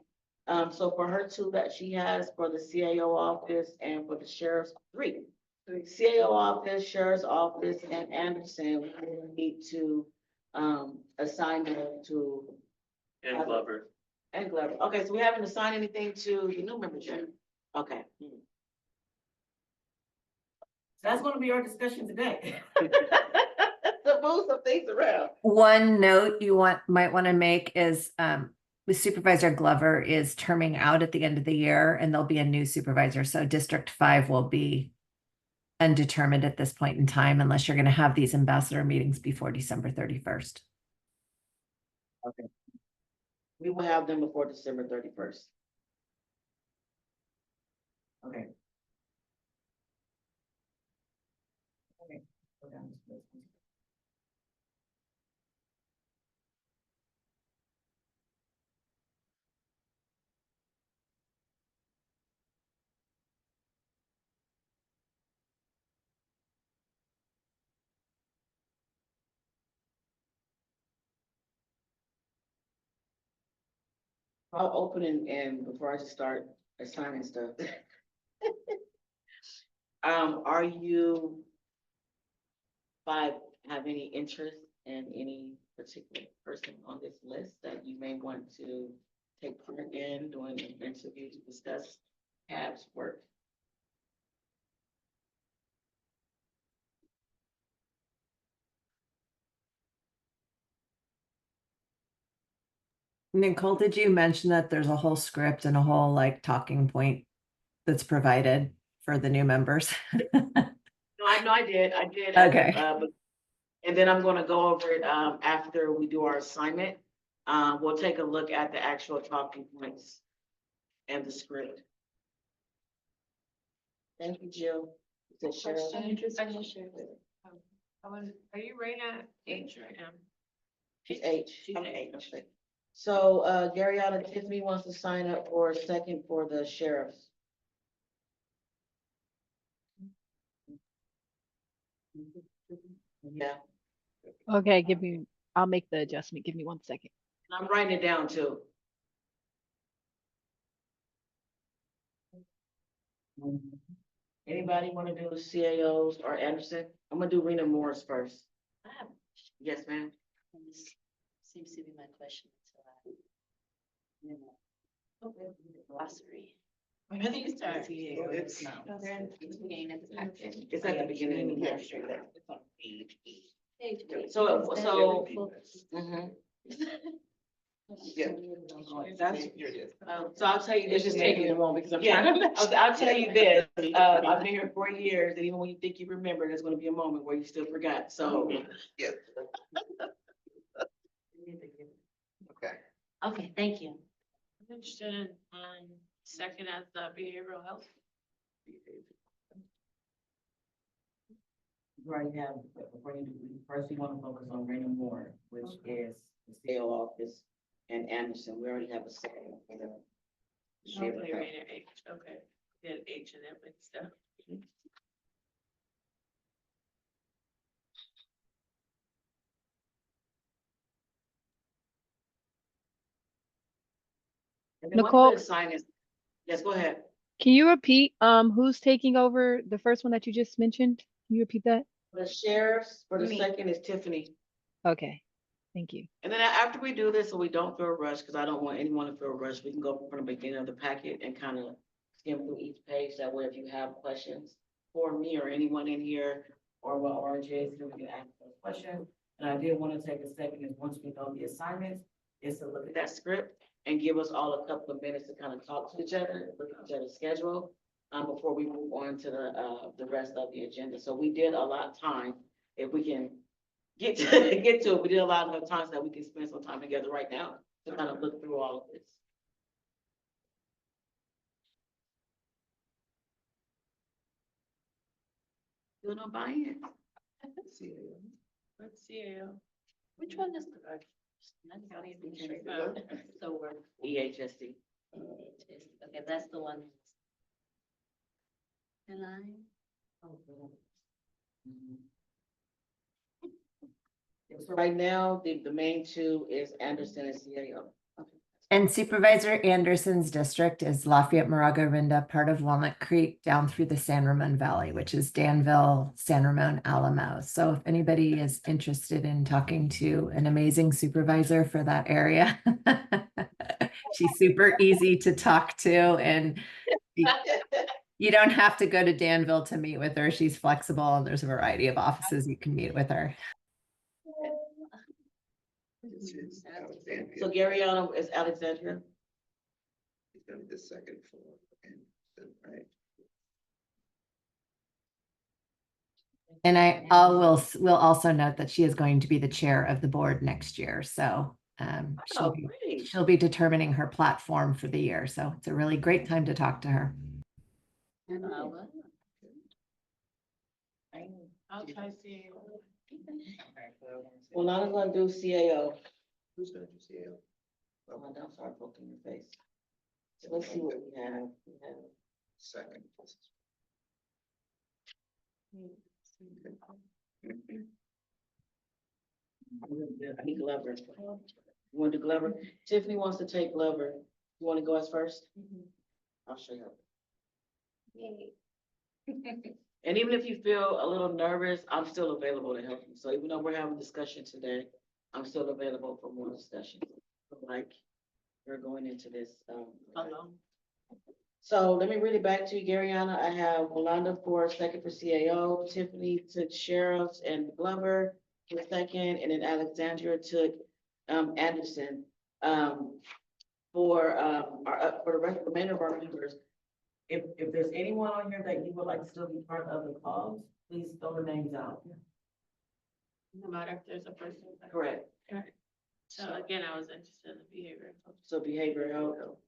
So for her 2 that she has for the CAO office and for the sheriff's 3. CAO office, sheriff's office, and Anderson, we will need to assign them to. And Glover. And Glover. Okay, so we haven't assigned anything to the new membership. Okay. That's going to be our discussion today. To move some things around. One note you might want to make is with Supervisor Glover is terming out at the end of the year and there'll be a new supervisor. So District 5 will be undetermined at this point in time unless you're going to have these ambassador meetings before December 31st. Okay. We will have them before December 31st. Okay. Okay. I'll open and before I just start assigning stuff. Are you have any interest in any particular person on this list that you may want to take part in doing an interview to discuss Cab's work? Nicole, did you mention that there's a whole script and a whole like talking point that's provided for the new members? No, I did. Okay. And then I'm gonna go over it, after we do our assignment. We'll take a look at the actual talking points and the script. Thank you, Jill. Is that Cheryl? Are you right at H or M? She's H. She's I'm H. H. Okay. So, Gary Allen, Tiffany wants to sign up for a second for the sheriffs. Yeah, Okay, I'll make the adjustment. Give me 1 second. and I'm writing it down too. Anybody want to do CAOs or Anderson? I'm gonna do Rena Morris first. I have, Yes, ma'am. and this seems to be my question, so glossary. When do you start? It's It's beginning at the packet. It's at the beginning of the year. Page eight. So, mhm. Yeah. That's, Here it is. so I'll tell you. It's just taking a moment because I'm Yeah, trying to. I'll tell you this, I've been here 4 years, and even when you think you remember, there's gonna be a moment where you still forgot, so. Yes. Okay. Okay, thank you. I'm interested in, second as the behavioral health. Right now, first we wanna focus on Raina Moore, which is the sale office, and Anderson, we already have a second for the. Okay, rated H, okay. Did H and M and stuff. And then once Nicole? we assign it, yes, go ahead. Can you repeat, who's taking over the first one that you just mentioned? Can you repeat that? The sheriffs, for the Me. second is Tiffany. Okay, thank you. And then after we do this, so we don't feel rushed, because I don't want anyone to feel rushed, we can go from the beginning of the packet and kind of skim through each page. That way, if you have questions for me or anyone in here, or what RJ is, then we can ask those questions. And I did want to take a second, is once we know the assignments, is to look at that script and give us all a couple of minutes to kind of talk to each other, look at each other's schedule, before we move on to the rest of the agenda. So we did a lot of time. If we can get to it, we did a lot of times that we can spend some time together right now to kind of look through all of this. Still no buy-in. Let's see. Which one is the? So we're. EHSD. Okay, that's the one. And So right now, the main two is Anderson and CAO. And Supervisor Anderson's district is Lafayette, Moraga, Rinda, part of Walnut Creek, down through the San Ramon Valley, which is Danville, San Ramon, Alamo. So if anybody is interested in talking to an amazing supervisor for that area, she's super easy to talk to, and you don't have to go to Danville to meet with her. She's flexible, and there's a variety of offices you can meet with her. So Garyana is Alexandria. He's gonna be the second for Anderson, right? And we'll also note that she is going to be the chair of the board next year. So she'll be determining her platform for the year. So it's a really great time to talk to her. I'll try seeing. Well, now I'm gonna do CAO. Who's gonna do CAO? Oh, don't start poking your face. So let's see what we have. Second. I need Glover. You want to do Glover? Tiffany wants to take Glover. You want to go as first? I'll show you. Yay. And even if you feel a little nervous, I'm still available to help you. So even though we're having discussion today, I'm still available for more discussion. Like, we're going into this, Alone. So let me read it back to you, Garyana. I have Yolanda for second for CAO, Tiffany took sheriffs and Glover for second, and then Alexandria took Anderson. For the remainder of our members, if there's anyone on here that you would like to still be part of the call, please throw the names out. No matter if there's a person. Correct. Correct. So again, I was interested in behavior So behavioral health.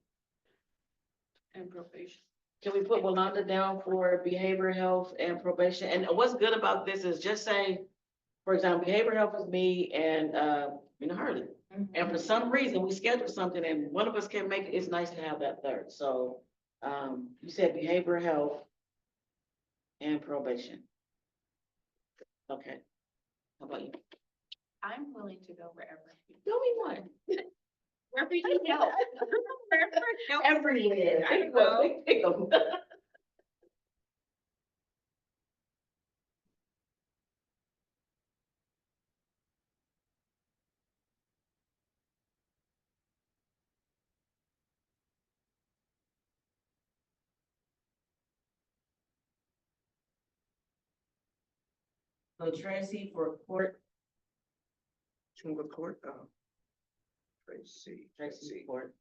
and probation. Can we put Yolanda down for behavioral health and probation? And what's good about this is just say, for example, behavioral health is me and, Hurley. And for some reason, we scheduled something and one of us can't make it, it's nice to have that third. So, you said behavioral health and probation. Okay. How about you? I'm willing to go wherever. Tell me one. Wherever you need help. Everywhere. I don't know. Pick 'em. So Tracy for court. Chunga Court, Tracy. Tracy court.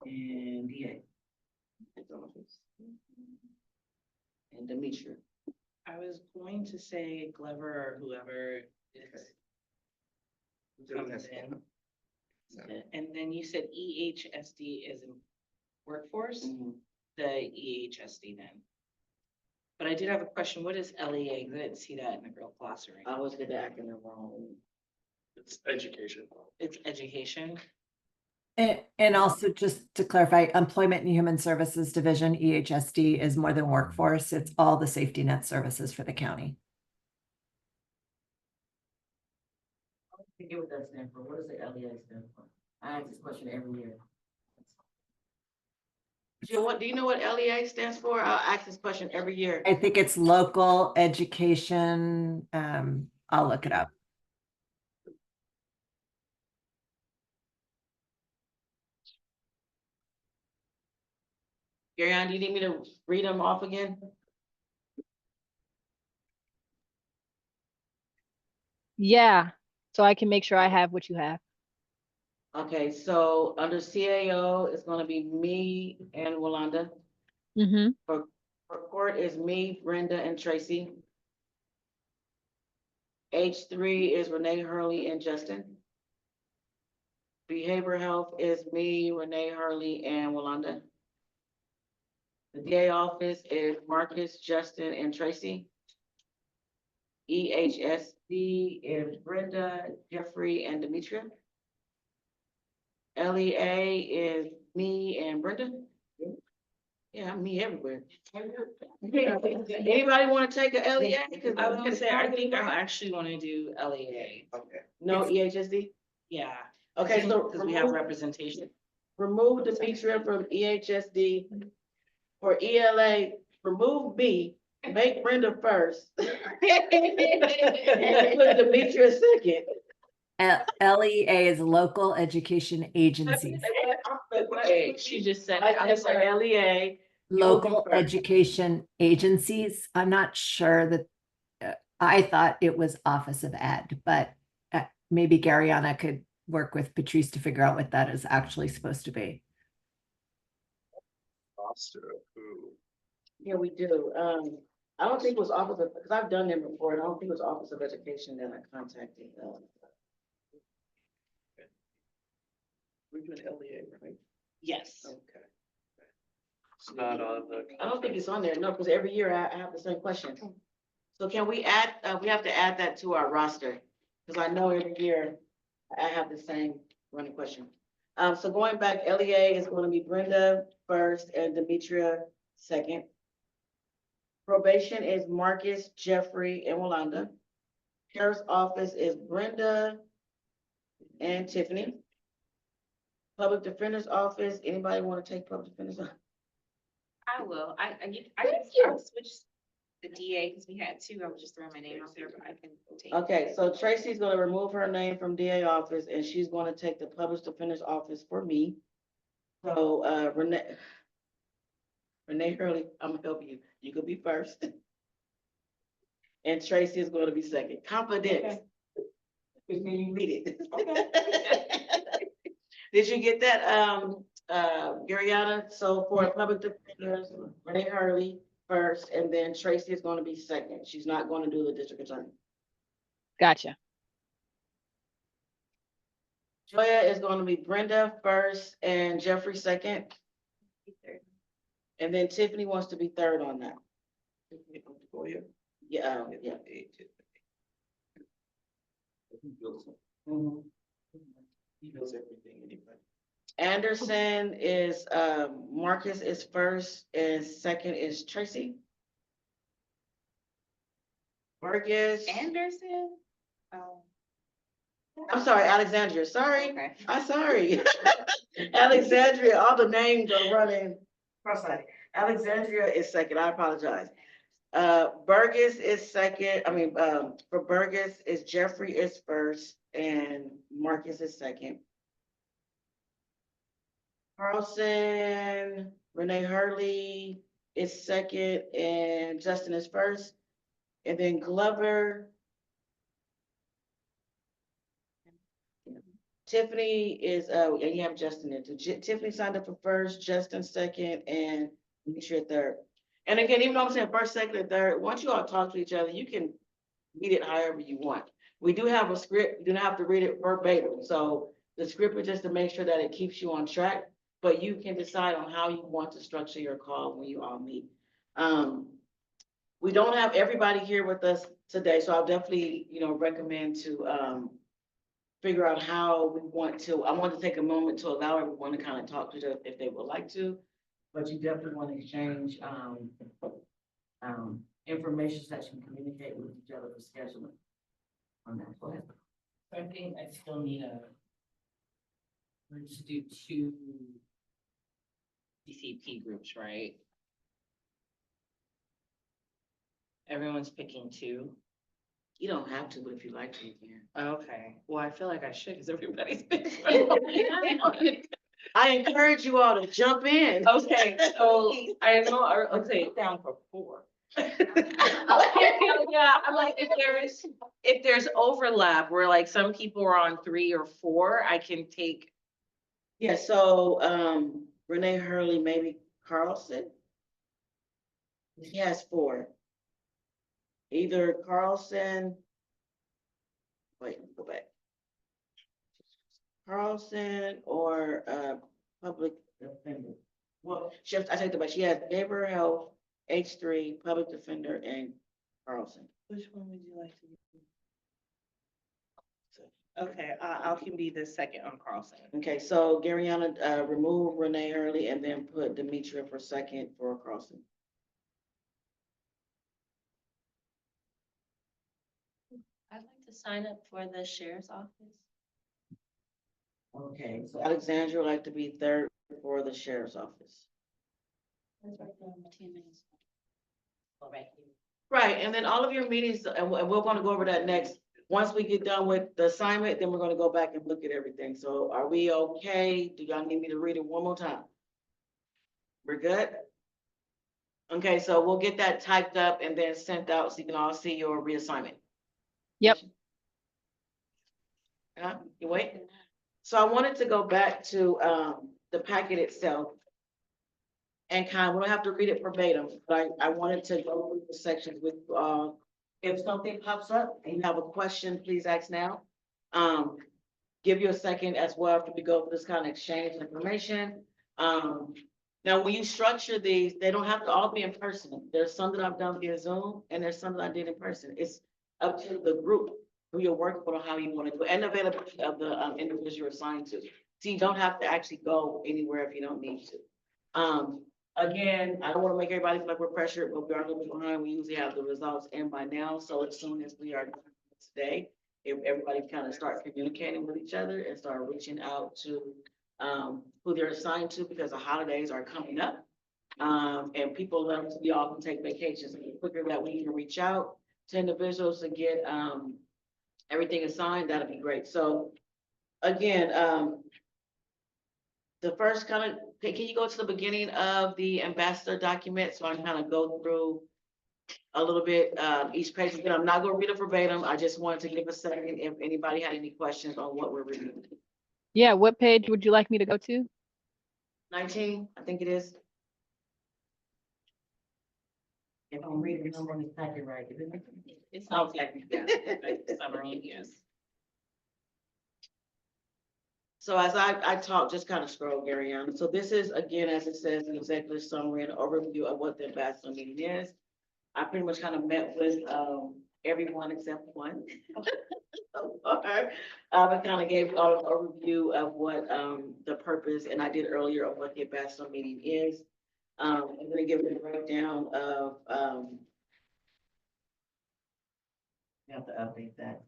And DA. And Demetria. I was going to say Glover or whoever is comes in. Okay. And then you said EHSD is in workforce, Mhm. the EHSD then. But I did have a question. What is LEA? 'Cause I didn't see that in the girl glossary. I always get the acronym wrong. It's education. It's education. And also just to clarify, Employment and Human Services Division, EHSD, is more than workforce. It's all the safety net services for the county. I forget what that stands for. What does the LEA stand for? I ask this question every year. Do you know what LEA stands for? I'll ask this question every year. I think it's local education. I'll look it up. Gary, do you need me to read them off again? Yeah, so I can make sure I have what you have. Okay, so under CAO, it's gonna be me and Yolanda. Mm-hmm. For court is me, Brenda, and Tracy. H3 is Renee, Hurley, and Justin. Behavioral health is me, Renee, Hurley, and Yolanda. The DA office is Marcus, Justin, and Tracy. EHSD is Brenda, Jeffrey, and Demetria. LEA is me and Brenda. Yeah, I'm me everywhere. Anybody want to take a LEA? I was gonna say, I think I actually want to do LEA. Okay. No EHSD? Yeah. Okay, so Because we have representation. remove Demetria from EHSD. For ELA, remove B, make Brenda first. And put Demetria second. LEA is Local Education Agencies. She just said. I said for LEA. Local first. Education Agencies. I'm not sure that, I thought it was Office of Ed, but maybe Garyana could work with Patrice to figure out what that is actually supposed to be. Foster, who? Yeah, we do. I don't think it was Office of, because I've done them before, and I don't think it was Office of Education that I contacted. We're doing LEA, right? Yes. Okay. It's not on the. I don't think it's on there, no, because every year I have the same question. So can we add, we have to add that to our roster, because I know every year I have the same running question. So going back, LEA is going to be Brenda first and Demetria second. Probation is Marcus, Jeffrey, and Yolanda. Sheriff's Office is Brenda and Tiffany. Public Defender's Office, anybody want to take Public Defender's? I will. I I'll switch the DA because we had two. I would just throw my name out there, but I can take. Okay, so Tracy's gonna remove her name from DA office and she's gonna take the Public Defender's Office for me. So, Renee Hurley, I'm gonna help you. You could be first. And Tracy is gonna be second. Confidence. Which means you read it. Did you get that, Garyana? So for Public Defenders, Renee Hurley first, and then Tracy is gonna be second. She's not gonna do the district attorney. Gotcha. Joya is gonna be Brenda first and Jeffrey second. And then Tiffany wants to be third on that. Yeah, yeah. Mhm. He knows everything anyway. Anderson is, Marcus is first and second is Tracy. Burgess. Anderson? I'm sorry, Alexandria, sorry. Okay. I'm sorry. Alexandria, all the names are running cross-eyed. Alexandria is second, I apologize. Burgess is second, for Burgess is Jeffrey is first and Marcus is second. Carlson, Renee Hurley is second and Justin is first. And then Glover. Tiffany is, and you have Justin there too. Tiffany signed up for first, Justin second, and Demetria third. And again, even though I'm saying first, second, and third, once you all talk to each other, you can read it however you want. We do have a script, you do not have to read it verbatim. So the script is just to make sure that it keeps you on track, but you can decide on how you want to structure your call when you all meet. We don't have everybody here with us today, so I'll definitely, recommend to, figure out how we want to, I want to take a moment to allow everyone to kind of talk to them if they would like to, but you definitely want to exchange, information so that you can communicate with each other for scheduling. On that, go ahead. I think I still need we're to do two CCP groups, right? Everyone's picking two. You don't have to, but if you like to, you can. Okay, well, I feel like I should because everybody's picking. I encourage you all to jump in. Okay, so I know, okay, down for four. Yeah, I'm like, if there's overlap where like some people are on 3 or 4, I can take. Yeah, so, Renee Hurley, maybe Carlson. He has 4. Either Carlson. Wait, go back. Carlson or, Public Defender. Well, I take the back. She has Gabriel Health, H3, Public Defender, and Carlson. Which one would you like to do? Okay, I can be the second on Carlson. Okay, so Garyana, remove Renee Hurley and then put Demetria for second for Carlson. I'd like to sign up for the sheriff's office. Okay, so Alexandra would like to be third for the sheriff's office. That's right there on the 10 minutes. All right. Right, and then all of your meetings, and we're gonna go over that next. Once we get done with the assignment, then we're gonna go back and look at everything. So are we okay? Do y'all need me to read it one more time? We're good? Okay, so we'll get that typed up and then sent out so you can all see your reassignment. Yep. You wait? So I wanted to go back to, the packet itself. And we don't have to read it verbatim, but I wanted to go through the sections with, if something pops up and you have a question, please ask now. Give you a second as well after we go through this kind of exchange information. Now, when you structure these, they don't have to all be in person. There's some that I've done via Zoom and there's some that I did in person. It's up to the group who you're working with or how you want to do it, and availability of the individual you're assigned to. So you don't have to actually go anywhere if you don't need to. Again, I don't want to make everybody feel like we're pressured, but we are a little bit behind. We usually have the results in by now. So as soon as we are done today, if everybody kind of start communicating with each other and start reaching out to who they're assigned to because the holidays are coming up. And people love to be off and take vacations. And the quicker that we can reach out to individuals to get, everything assigned, that'd be great. So again, the first kind of, can you go to the beginning of the ambassador document? So I can kind of go through a little bit, each page. Again, I'm not gonna read it verbatim. I just wanted to give a second if anybody had any questions on what we're reading. Yeah, what page would you like me to go to? 19, I think it is. If I'm reading the number on this packet right, isn't it? It's not exactly, yeah, summary, yes. So as I talk, just kind of scroll, Gary, on. So this is, again, as it says, an executive summary and overview of what the ambassador meeting is. I pretty much kind of met with, everyone except one. So far. I kind of gave all an overview of what, the purpose, and I did earlier, of what the ambassador meeting is. I'm gonna give you a breakdown of, you have to update that.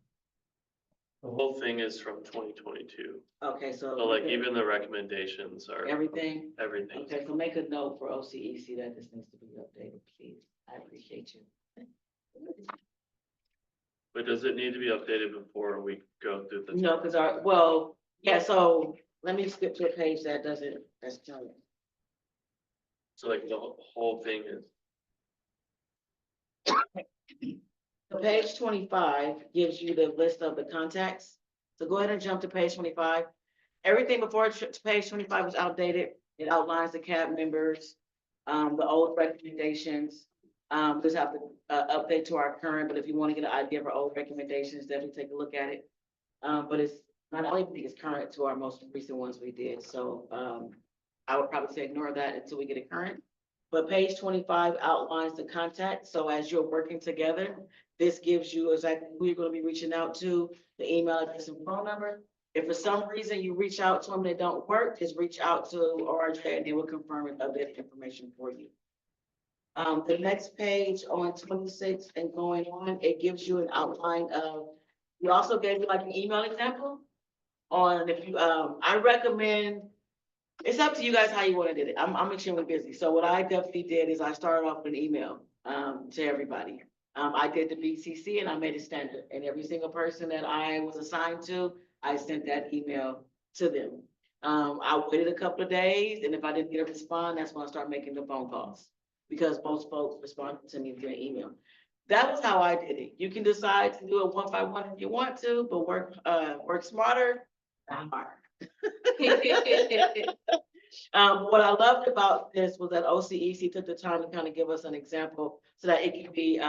The whole thing is from 2022. Okay, so. So like even the recommendations are Everything? everything. Okay, so make a note for OCEC that this needs to be updated, please. I appreciate you. But does it need to be updated before we go through the? No, because well, yeah, so let me skip to a page that doesn't, that's telling. So like the whole thing is, So page 25 gives you the list of the contacts. So go ahead and jump to page 25. Everything before page 25 was outdated. It outlines the CAB members, the old recommendations. Just have to update to our current, but if you want to get an idea of our old recommendations, definitely take a look at it. But it's not only think it's current to our most recent ones we did. So I would probably say ignore that until we get it current. But page 25 outlines the contact. So as you're working together, this gives you exactly who you're going to be reaching out to, the email address and phone number. If for some reason you reach out to them that don't work, just reach out to RJ and they will confirm and update information for you. The next page on 26 and going on, it gives you an outline of, we also gave you like an email example on if you, I recommend, it's up to you guys how you want to do it. I'm extremely busy. So what I definitely did is I started off with an email to everybody. I did the BCC and I made it standard, and every single person that I was assigned to, I sent that email to them. I waited a couple of days, and if I didn't get a response, that's when I started making the phone calls, because most folks responded to me via email. That was how I did it. You can decide to do it one by one if you want to, but work smarter, not harder. What I loved about this was that OCEC took the time to kind of give us an example so that it can be,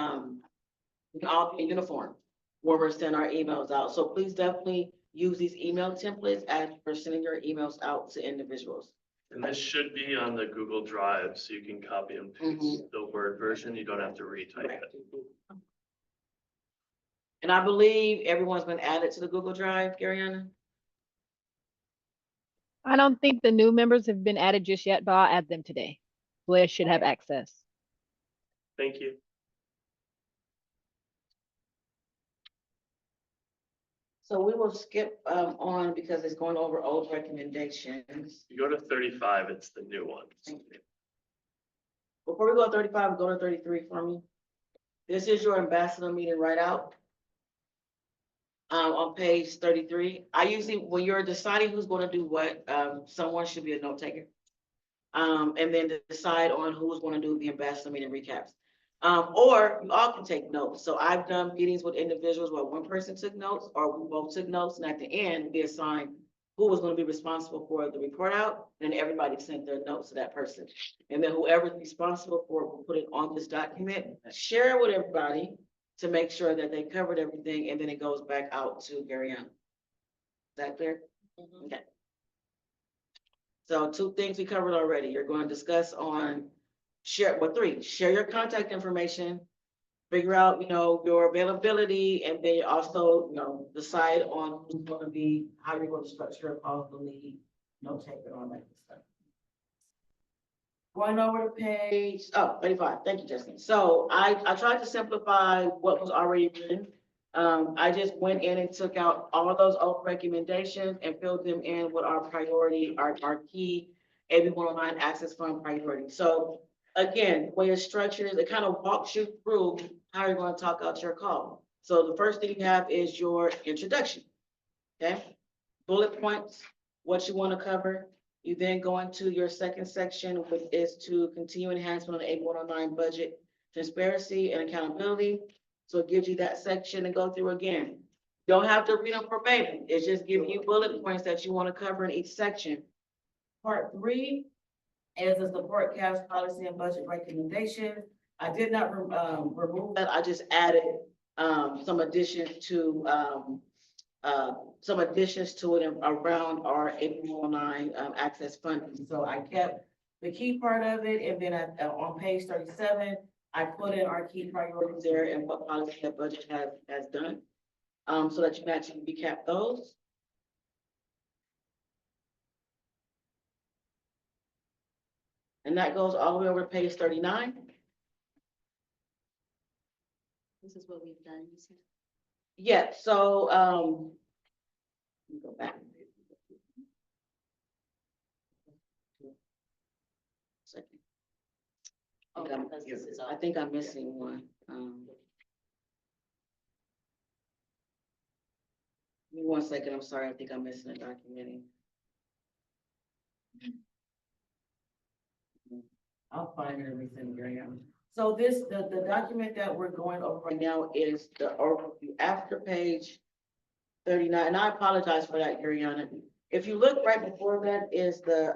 we can all be uniform when we're sending our emails out. So please definitely use these email templates as you're sending your emails out to individuals. and this should be on the Google Drive, so you can copy and paste the Word version. You don't have to retype it. And I believe everyone's been added to the Google Drive, Garyana. I don't think the new members have been added just yet, but I'll add them today. Blair should have access. Thank you. So we will skip on because it's going over old recommendations. You go to 35, it's the new one. Before we go to 35, go to 33 for me. This is your ambassador meeting write out. On page 33, I usually, when you're deciding who's going to do what, someone should be a note taker. And then decide on who's going to do the ambassador meeting recaps. Or you all can take notes. So I've done meetings with individuals where one person took notes or we both took notes, and at the end we assigned who was going to be responsible for the report out, and everybody sent their notes to that person. And then whoever's responsible for it will put it on this document, share it with everybody to make sure that they covered everything, and then it goes back out to Garyana. Is that clear? Okay. So 2 things we covered already. You're going to discuss on share, 3, share your contact information, figure out, your availability, and then also, decide on who's going to be, how you're going to structure all of the lead, note taker, all that good stuff. Going over to page, 35. Thank you, Justin. So I tried to simplify what was already written. I just went in and took out all of those old recommendations and filled them in with our priority, our key AB 109 access fund priority. So again, the way it's structured is it kind of walks you through how you're going to talk out your call. So the first thing you have is your introduction. Okay, bullet points, what you want to cover. You then go into your second section, which is to continue enhancement on the AB 109 budget transparency and accountability. So it gives you that section to go through again. Don't have to read them verbatim. It's just giving you bullet points that you want to cover in each section. Part 3 is the support cash policy and budget recommendation. I did not remove that. I just added some additions to it around our AB 109 access funding. So I kept the key part of it, and then on page 37, I put in our key priorities there and what policy that budget has done, so that you can actually recap those. And that goes all the way over to page 39. This is what we've done, you said. Yeah, so, let me go back. Second. Oh, because this is all. I think I'm missing one. Give me 1 second, I'm sorry, I think I'm missing a documenting. I'll find it and resend it around. So the document that we're going over right now is the overview after page 39, and I apologize for that, Ariana. If you look right before that is the,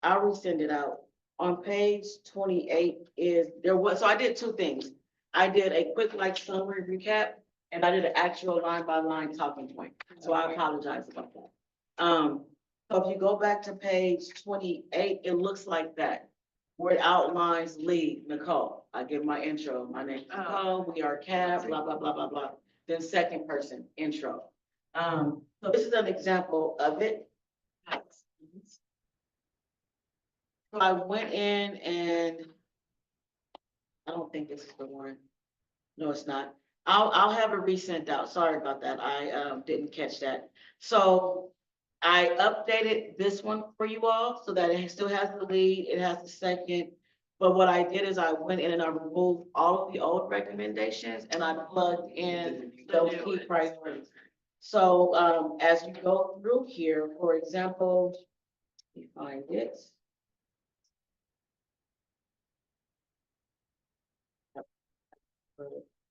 I'll resend it out. On page 28 so I did 2 things. I did a quick summary recap, and I did an actual line by line talking point. So I apologize about that. So if you go back to page 28, it looks like that, where it outlines lead, Nicole. I give my intro. My name is Nicole. We are CAB, blah, blah, blah, blah, blah. Then second person intro. So this is an example of it. So I went in and I don't think this is the one. No, it's not. I'll have it resent out. Sorry about that. I didn't catch that. So I updated this one for you all so that it still has the lead, it has the second. But what I did is I went in and I removed all of the old recommendations and I plugged in those key priorities. So as you go through here, for example, let me find it.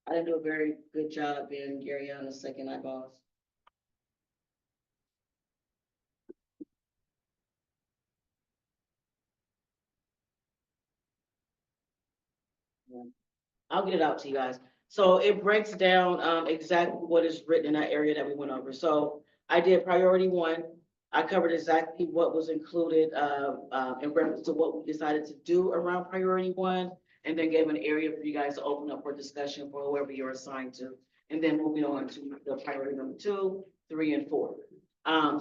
I didn't do a very good job being Garyana's second eyeballs. I'll get it out to you guys. So it breaks down exactly what is written in that area that we went over. So I did priority 1. I covered exactly what was included in reference to what we decided to do around priority 1, and then gave an area for you guys to open up for discussion for whoever you're assigned to. And then moving on to the priority number 2, 3, and 4.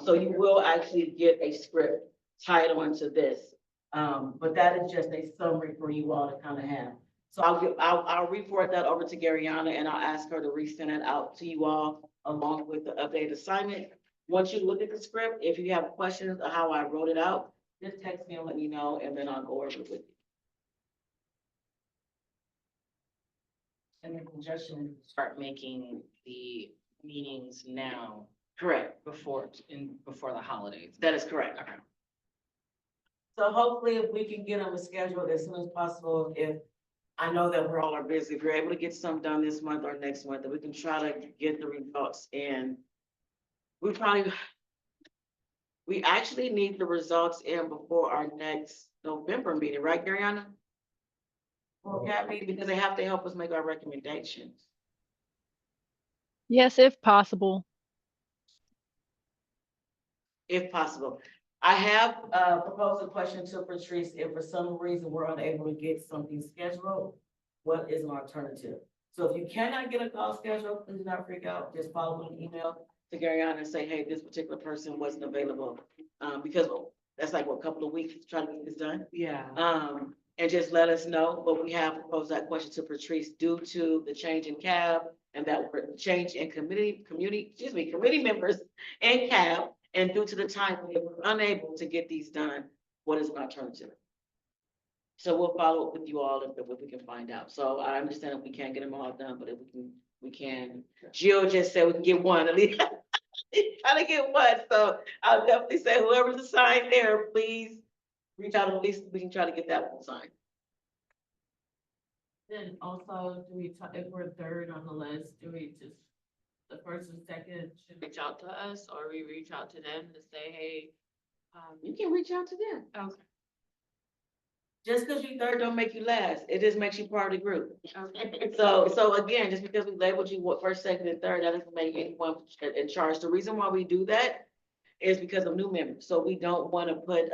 So you will actually get a script tied onto this. But that is just a summary for you all to kind of have. So I'll report that over to Garyana and I'll ask her to resend it out to you all along with the updated assignment. Once you look at the script, if you have questions on how I wrote it out, just text me and let me know, and then I'll go over it with you. And the suggestion, start making the meetings now. Correct. Before the holidays. That is correct. Okay. So hopefully if we can get them scheduled as soon as possible, if I know that we're all are busy, if we're able to get some done this month or next month, that we can try to get the results in. We actually need the results in before our next November meeting, right, Garyana? Well, CAB meeting, because they have to help us make our recommendations. Yes, if possible. If possible. I have proposed a question to Patrice. If for some reason we're unable to get something scheduled, what is an alternative? So if you cannot get a call scheduled, please do not freak out. Just follow an email to Garyana and say, hey, this particular person wasn't available. Because that's like what, a couple of weeks to try to get this done. Yeah. And just let us know. But we have proposed that question to Patrice due to the change in CAB and that were changed in committee members and CAB, and due to the time, we were unable to get these done, what is an alternative? So we'll follow up with you all if we can find out. So I understand if we can't get them all done, but if we can. Jill just said we can get one, at least. Try to get one, so I'll definitely say whoever's assigned there, please reach out, at least we can try to get that one signed. Then also, do we, if we're third on the list, do we just, the first and second should reach out to us, or we reach out to them to say, hey, You can reach out to them. okay, Just because you third don't make you last, it just makes you part of the group. okay. So again, just because we labeled you what first, second, and third, that doesn't make anyone in charge. The reason why we do that is because of new members. So we don't want to put,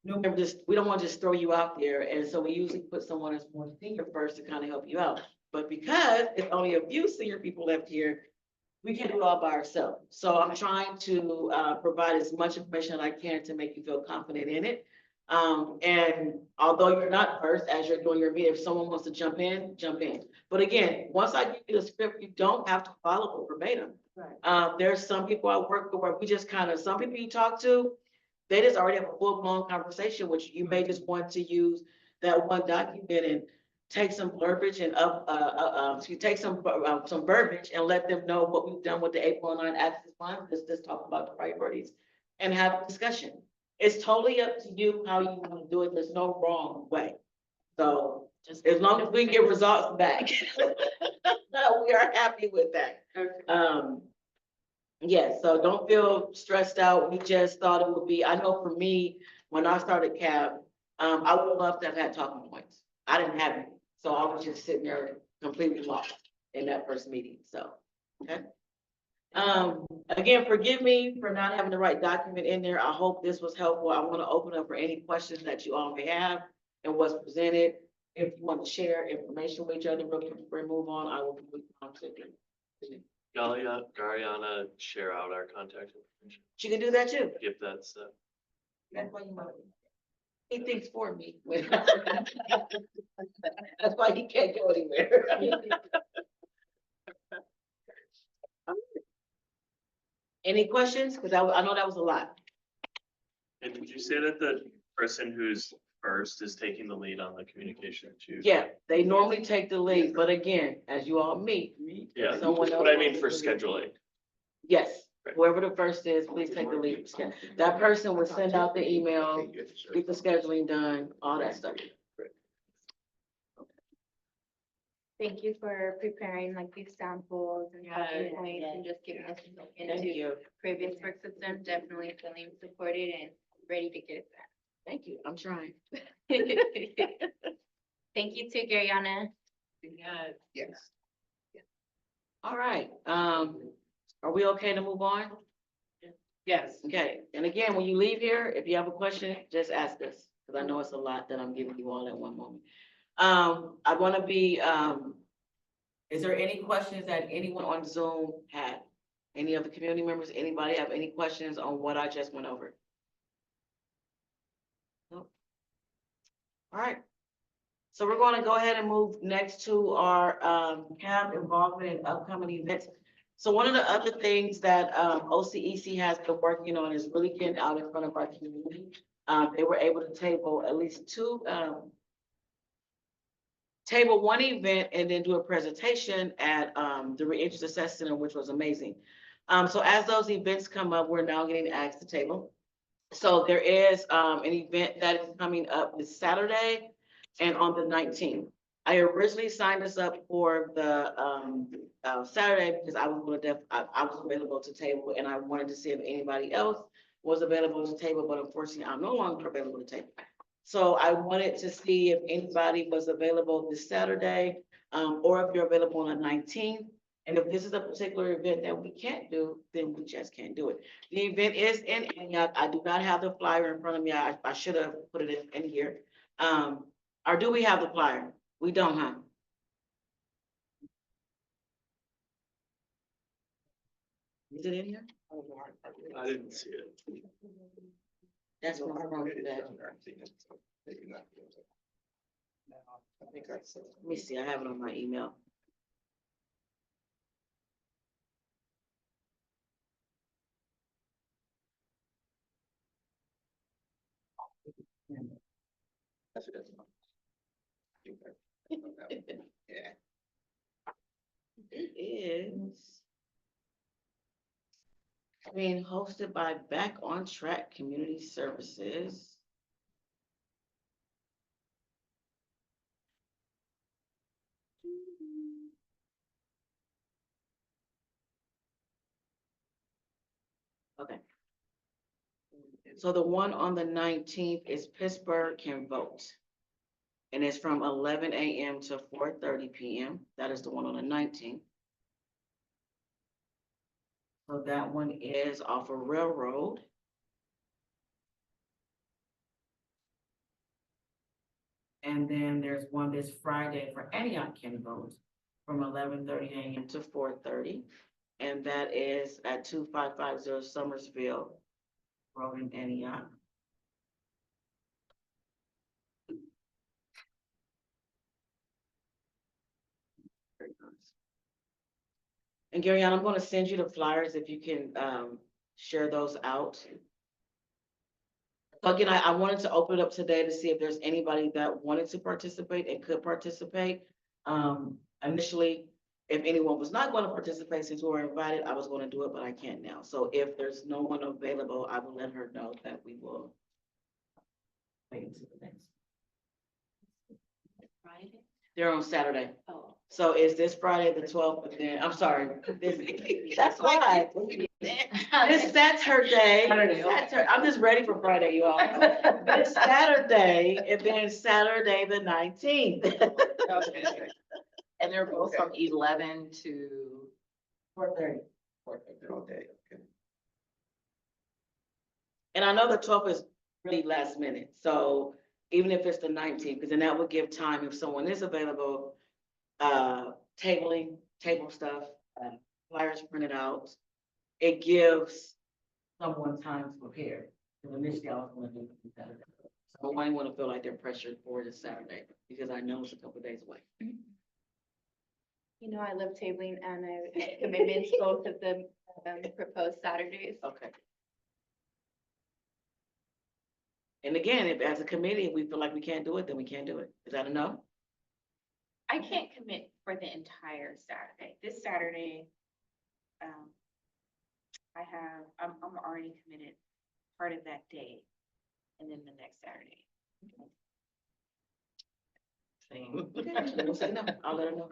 new members, we don't want to just throw you out there. And so we usually put someone that's more senior first to kind of help you out. But because it's only a few senior people left here, we can't do it all by ourselves. So I'm trying to, provide as much information as I can to make you feel confident in it. And although you're not first, as you're doing your meeting, if someone wants to jump in, jump in. But again, once I give you the script, you don't have to follow it verbatim. There's some people I work with where we just kind of, some people you talk to, they just already have a full-blown conversation, which you may just want to use that one document and take some verbiage and take some verbiage and let them know what we've done with the April 9 access plan, just talk about the priorities and have a discussion. It's totally up to you how you want to do it. There's no wrong way. So just as long as we can get results back, we are happy with that. Yes, so don't feel stressed out. We just thought it would be, I know for me, when I started CAB, I would love to have had talking points. I didn't have any, so I was just sitting there completely lost in that first meeting, so, okay. Again, forgive me for not having the right document in there. I hope this was helpful. I want to open up for any questions that you all may have and what's presented. If you want to share information with each other, real quick before we move on, I will be constantly. Gariana, share out our contact information. She can do that too. Give that stuff. That's why you might. He thinks for me. That's why he can't go anywhere. Any questions? Because I know that was a lot. And did you say that the person who's first is taking the lead on the communication too? Yeah, they normally take the lead, but again, as you all meet. Yeah, someone else but I mean for wants to lead. scheduling. Yes, whoever the first is, please take the lead. That person will send out the email, get the scheduling done, all that stuff. Thank you for preparing like these samples and talking points and just giving us a look Thank into you. previous work system. Definitely feeling supported and ready to get it done. Thank you. I'm trying. Thank you too, Gariana. Yes. All right, are we okay to move on? Yes. Okay, and again, when you leave here, if you have a question, just ask us, because I know it's a lot that I'm giving you all at one moment. I want to be, is there any questions that anyone on Zoom had? Any of the community members, anybody have any questions on what I just went over? Nope. All right. So we're going to go ahead and move next to our CAB involvement in upcoming events. So one of the other things that OCEC has been working on is really getting out in front of our community. They were able to table at least table one event and then do a presentation at the Reentry Success Center, which was amazing. So as those events come up, we're now getting asked to table. So there is an event that is coming up this Saturday and on the 19th. I originally signed us up for the Saturday because I was available to table and I wanted to see if anybody else was available to table, but unfortunately I'm no longer available to table. So I wanted to see if anybody was available this Saturday, or if you're available on the 19th. And if this is a particular event that we can't do, then we just can't do it. The event is in Antioch. I do not have the flyer in front of me. I should have put it in here. Or do we have the flyer? We don't, huh? Is it in here? I didn't see it. That's what I'm wrong with that. Let me see, I have it on my email. That's it. I think that- Yeah. It is being hosted by Back on Track Community Services. Okay. So the one on the 19th is Pittsburgh Can Vote. And it's from 11 a.m. to 4:30 p.m. That is the one on the 19th. So that one is off of Railroad. And then there's one this Friday for Antioch Can Vote from 11:30 a.m. to 4:30. And that is at 2550 Summersville Road in Antioch. Very nice. And Gary, I'm going to send you the flyers if you can share those out. So again, I wanted to open it up today to see if there's anybody that wanted to participate and could participate. Initially, if anyone was not going to participate, since we were invited, I was going to do it, but I can't now. So if there's no one available, I will let her know that we will wait until the next. Friday? They're on Saturday. Oh. So is this Friday, the 12th, and then, I'm sorry, that's why. This Saturday, I'm just ready for Friday, you all. This Saturday, and then Saturday, the 19th. And they're both from 11 to 4:30. All day, okay. And I know the 12th is really last minute, so even if it's the 19th, because then that would give time if someone is available, table stuff, flyers printed out. It gives someone time to prepare. Because initially I was going to do it Saturday. So I might want to feel like they're pressured for this Saturday, because I know it's a couple days away. You know, I love tabling and I have commitments both of them proposed Saturdays. Okay. And again, if as a committee, if we feel like we can't do it, then we can't do it. Is that a no? I can't commit for the entire Saturday. This Saturday, I'm already committed part of that day and then the next Saturday. Okay, we'll say no. I'll let her know.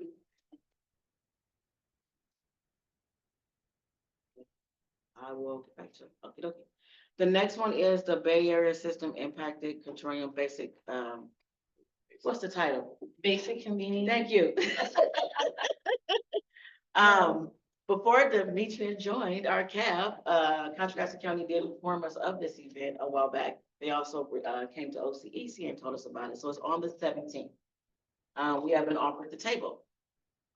I will get back to it. Okay, okay. The next one is the Bay Area System Impacted Controlling Basic, what's the title? basic convenience. Thank you. Before the meeting joined, our CAB, Contra Costa County did inform us of this event a while back. They also came to OCEC and told us about it. So it's on the 17th. We have an offer at the table.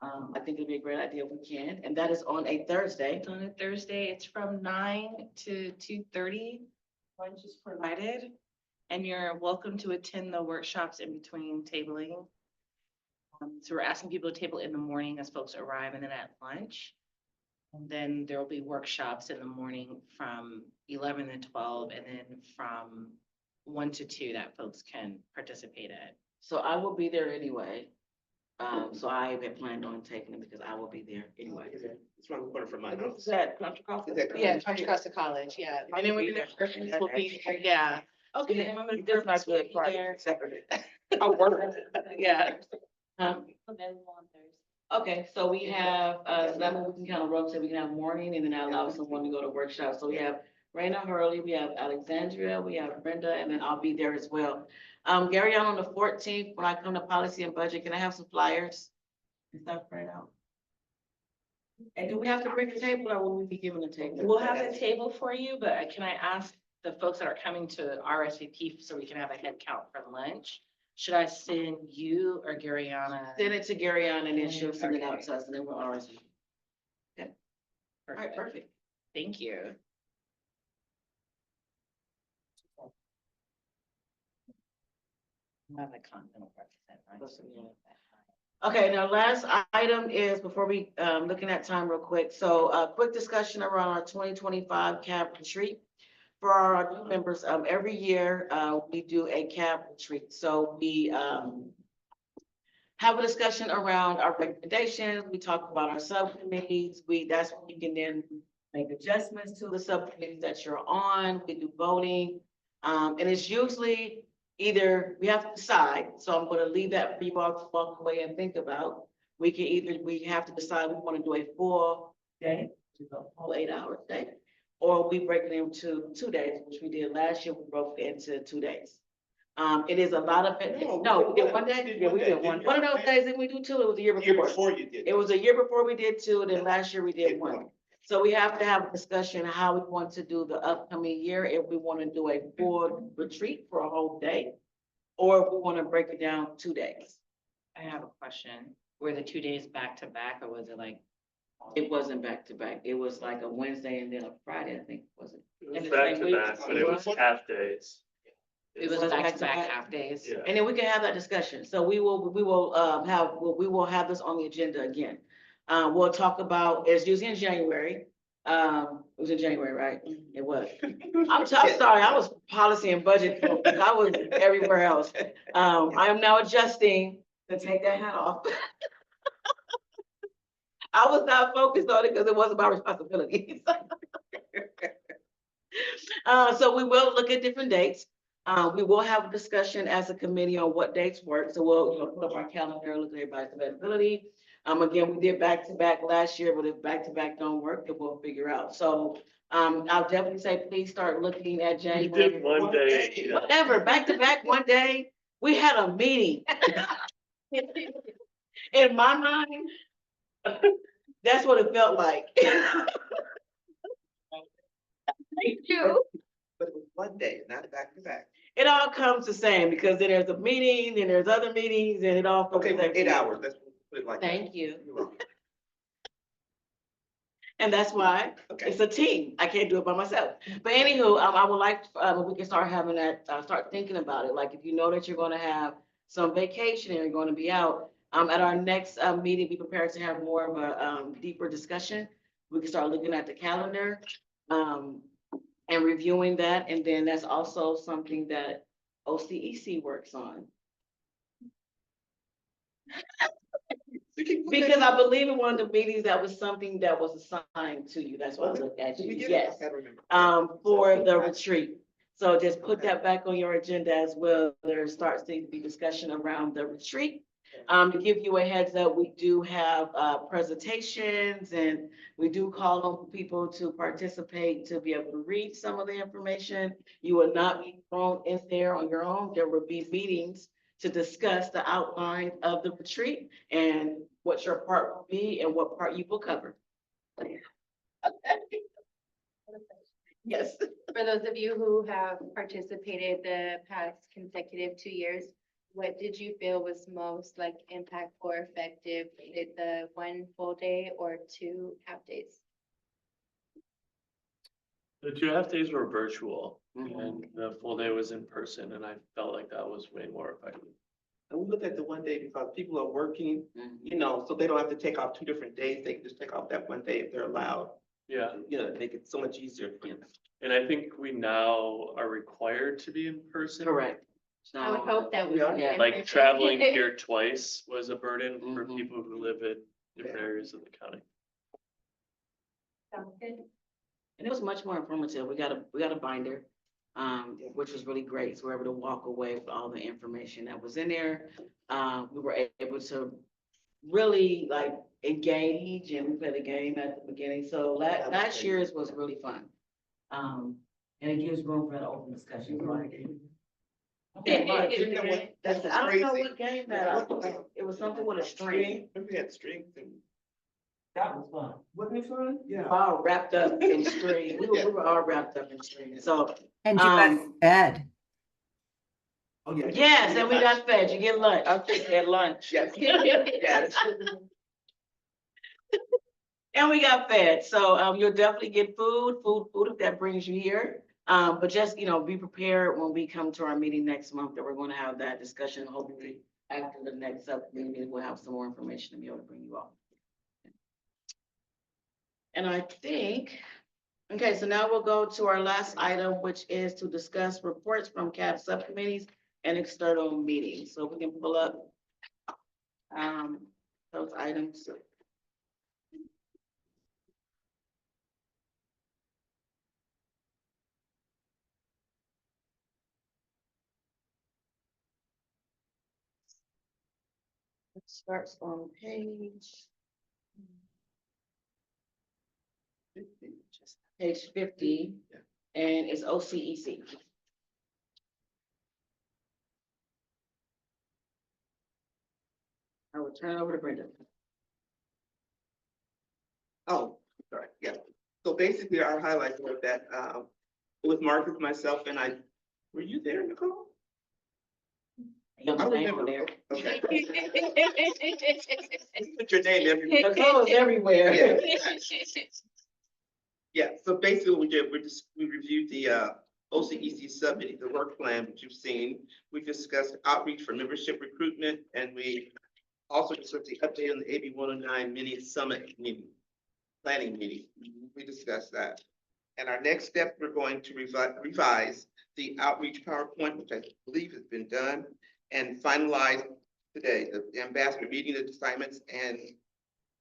I think it'd be a great idea if we can, and that is on a Thursday. It's on a Thursday. It's from 9 to 2:30. Lunch is provided, and you're welcome to attend the workshops in between tabling. So we're asking people to table in the morning as folks arrive, and then at lunch. And then there will be workshops in the morning from 11 to 12, and then from 1 to 2 that folks can participate in. So I will be there anyway. So I have planned on taking it because I will be there anyway. It's around the corner from my Is house. that Contra Costa? Is that Yeah, Contra Costa College, yeah. And then we're will be there, yeah. Okay. And then That's not good. be Friday, there. Saturday. I'll work. Yeah. Available on Thursday. Okay, so we have, so that way we can kind of rotate, we can have morning and then I allow someone to go to workshop. So we have Raina Hurley, we have Alexandria, we have Brenda, and then I'll be there as well. Gary, on the 14th, when I come to policy and budget, can I have some flyers and stuff right out? And do we have to bring the table or will we be given a table? We'll have a table for you, but can I ask the folks that are coming to RSVP so we can have a head count for lunch? Should I send you or Garyana? Send it to Garyana and then she'll send it out to us and then we'll RSVP. Okay. All right, perfect. Thank you. Not a continental representative, right? Okay, now last item is, before we, looking at time real quick, so quick discussion around our 2025 CAB retreat. for our new members, every year, we do a CAB retreat. So we, have a discussion around our recommendations. We talk about our subcommittees. That's when you can then make adjustments to the subcommittees that you're on. We do voting. And it's usually either, we have to decide, so I'm gonna leave that for you all to walk away and think about. We have to decide we wanna do a full day, a full 8-hour day, or we break it into 2 days, which we did last year. We broke it into 2 days. It is a lot of, no, we did one day. Yeah, we did one. One of those days, didn't we do 2? It was the year Year before. before you did. It was a year before we did 2, and then last year we did Did 1. one. So we have to have a discussion on how we want to do the upcoming year, if we want to do a full retreat for a whole day, or if we want to break it down 2 days. I have a question. Were the 2 days back to back, or was it like? It wasn't back to back. It was like a Wednesday and then a Friday, I think, was it? It In was the back same to week? back, but it was half days. It was Was back to back half days? Yeah. And then we can have that discussion. So we will have this on the agenda again. We'll talk about, it's usually in January. It was in January, right? It was. I'm sorry, I was policy and budget, focused. I was everywhere else. I am now adjusting to take that hat off. I was not focused on it because it wasn't my responsibility. So we will look at different dates. We will have a discussion as a committee on what dates work. So we'll, put up our calendar, look at everybody's availability. Again, we did back to back last year, but if back to back don't work, then we'll figure out. So, I'll definitely say, please start looking at We January. did one day. Yeah. Whatever, back to back one day, we had a meeting. In my mind, that's what it felt like. Thank you. But it was one day, not back to back. It all comes the same because then there's a meeting, then there's other meetings, and it all. comes Okay, the same. 8 hours, let's put it like that. Thank you. You're welcome. And that's why Okay. it's a team. I can't do it by myself. But anywho, I would like, we can start having that, start thinking about it. Like if you know that you're gonna have some vacation and you're gonna be out, at our next, meeting, be prepared to have more of a, deeper discussion. We can start looking at the calendar, and reviewing that. And then that's also something that OCEC works on. Because I believe in one of the meetings, that was something that was assigned to you. That's why I looked at you. Yes. For the retreat. So just put that back on your agenda as well. There starts to be discussion around the retreat. To give you a heads up, we do have presentations, and we do call on people to participate to be able to read some of the information. You will not be thrown in there on your own. There will be meetings to discuss the outline of the retreat and what your part will be and what part you will cover. Yes. For those of you who have participated the past consecutive 2 years, what did you feel was most like impactful or effective? Did the 1 full day or 2 half days? The 2 half days were virtual Mhm. and the full day was in person, and I felt like that was way more effective. And we look at the one day because people are working, so they don't have to take off 2 different days. They can just take off that one day if they're allowed. Yeah, Make it so much easier for them. and I think we now are required to be in person. Correct. I would hope that we. Yeah. would. Like traveling here twice was a burden for Mhm. people who live in different areas of the county. Sounds good. And it was much more informative. We got a binder, which was really great. So we were able to walk away with all the information that was in there. We were able to really like engage, and we played a game at the beginning. So last year's was really fun. And it gives room for an open discussion. So I That's don't know crazy. what game that was. It was something with a string. Remember we had strings and. That was fun. Wasn't it fun? Yeah. All wrapped up in string. We were all wrapped up in string. So, And you got fed. Oh, yeah. yes, and we got fed. You get lunch. At lunch. Yes. Yes. And we got fed. So, you'll definitely get food if that brings you here. But just, be prepared when we come to our meeting next month that we're going to have that discussion. Hopefully after the next subcommittee, we'll have some more information to be able to bring you all. And I think Okay, so now we'll go to our last item, which is to discuss reports from CAB subcommittees and external meetings. So we can pull up those items. It starts on page 50, and it's OCEC. I will turn it over to Brenda. Oh, sorry, yeah. So basically our highlights were that, it was Marcus, myself, and I, were you there, Nicole? I remember. There. Okay. Put your name everywhere. Nicole is everywhere. Yeah. Yeah, so basically what we did, we reviewed the OCEC subcommittee, the work plan, which you've seen. We discussed outreach for membership recruitment, and we also discussed the update on the AB 109 mini summit meeting, planning meeting. We discussed that. And our next step, we're going to revise the outreach PowerPoint, which I believe has been done, and finalize today, the ambassador meeting assignments, and